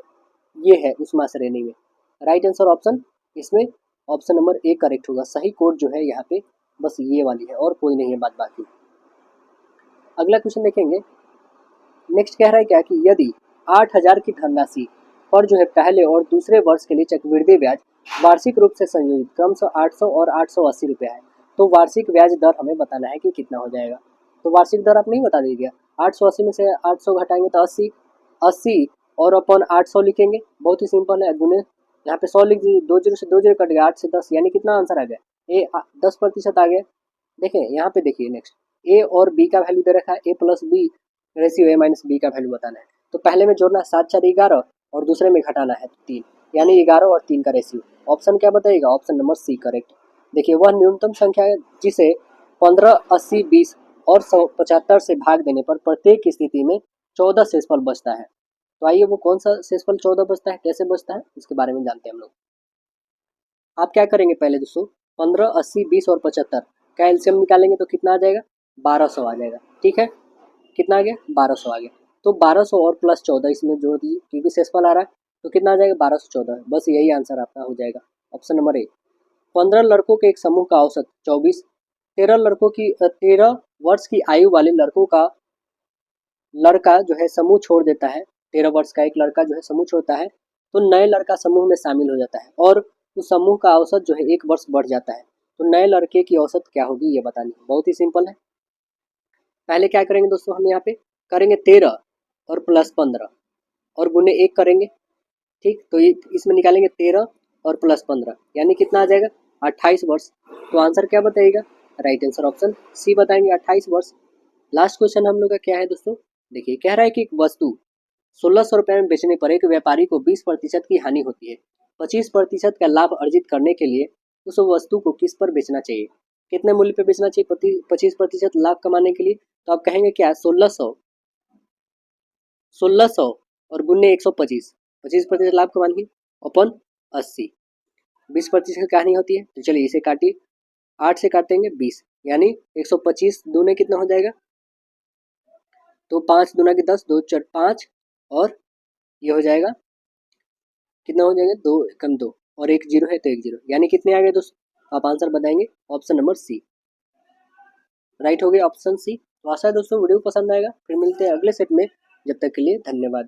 ये है ऊष्मा श्रेणी में। राइट आंसर ऑप्शन इसमें ऑप्शन नंबर ए करेक्ट होगा। सही कोड जो है यहाँ पे बस ये वाली है और कोई नहीं है बाद बाकी। अगला क्वेश्चन देखेंगे। नेक्स्ट कह रहा है क्या कि यदि 8,000 की धनराशि पर जो है पहले और दूसरे वर्ष के लिए चक्रवृद्धि ब्याज वार्षिक रूप से संयोजित क्रमशः 800 और 880 रुपये है तो वार्षिक ब्याज दर हमें बताना है कि कितना हो जाएगा। तो वार्षिक दर आप नहीं बता दीजिए, 880 में से 800 घटाएंगे तो 80, 80 और अपन 800 लिखेंगे, बहुत ही सिंपल है। गुने यहाँ पे 100 लिख दीजिए, 2 जीरो से 2 जीरो कट गया, 8 से 10 यानी कितना आंसर आ गया ए 10% आ गया। देखें यहाँ पे देखिए नेक्स्ट ए और बी का वैल्यू दे रखा है, ए plus B ratio A minus B का वैल्यू बताना है। तो पहले में जोड़ना 7 4 11 और दूसरे में घटाना है 3 यानी 11 और 3 का रेशियो। ऑप्शन क्या बताएगा, ऑप्शन नंबर सी करेक्ट। देखिए वह न्यूनतम संख्या है जिसे 15, 80, 20 और 175 से भाग देने पर प्रत्येक स्थिति में 14 शेषफल बचता है। तो आइए वो कौन सा शेषफल 14 बचता है, कैसे बचता है इसके बारे में जानते हैं हम लोग। आप क्या करेंगे पहले दोस्तों 15, 80, 20 और 75 का एलसीएम निकालेंगे तो कितना आ जाएगा 1200 आ जाएगा। ठीक है, कितना आ गया 1200 आ गया। तो 1200 और प्लस 14 इसमें जोड़ दीजिए क्योंकि शेषफल आ रहा है तो कितना आ जाएगा 1214। बस यही आंसर आपका हो जाएगा ऑप्शन नंबर ए। 15 लड़कों के एक समूह का औसत 24, 13 वर्ष की आयु वाले लड़का जो है समूह छोड़ देता है, 13 वर्ष का एक लड़का जो है समूह छोड़ता है तो नए लड़का समूह में शामिल हो जाता है और उस समूह का औसत जो है 1 वर्ष बढ़ जाता है। तो नए लड़के की औसत क्या होगी ये बतानी है, बहुत ही सिंपल है। पहले क्या करेंगे दोस्तों, हम यहाँ पे करेंगे 13 और प्लस 15 और गुने 1 करेंगे। ठीक, तो ये इसमें निकालेंगे 13 और प्लस 15 यानी कितना आ जाएगा 28 वर्ष। तो आंसर क्या बताइएगा, राइट आंसर ऑप्शन सी बताएंगे 28 वर्ष। लास्ट क्वेश्चन हम लोग का क्या है दोस्तों, देखिए कह रहा है कि एक वस्तु 1600 रुपये में बेचने पर एक व्यापारी को 20% की हानि होती है। 25% का लाभ अर्जित करने के लिए उस वस्तु को किस पर बेचना चाहिए, कितने मूल्य पर बेचना चाहिए 25% लाभ कमाने के लिए। तो आप कहेंगे क्या 1600 और गुन्ने 125, 25% लाभ कमाने की अपन 80, 20% की कहानी होती है। तो चलिए इसे काटिए, 8 से काटेंगे 20 यानी 125 दूने कितना हो जाएगा, तो 5 दूना की 10, 2 4 5 और ये हो जाएगा कितना हो जाएगा 2 कम 2 और 1 जीरो है तो 1 जीरो यानी कितने आ गए दोस्तों, आप आंसर बताएंगे ऑप्शन नंबर सी, राइट हो गया ऑप्शन सी। तो आशा है दोस्तों वीडियो पसंद आएगा, फिर मिलते हैं अगले सेट में, जब तक के लिए धन्यवाद।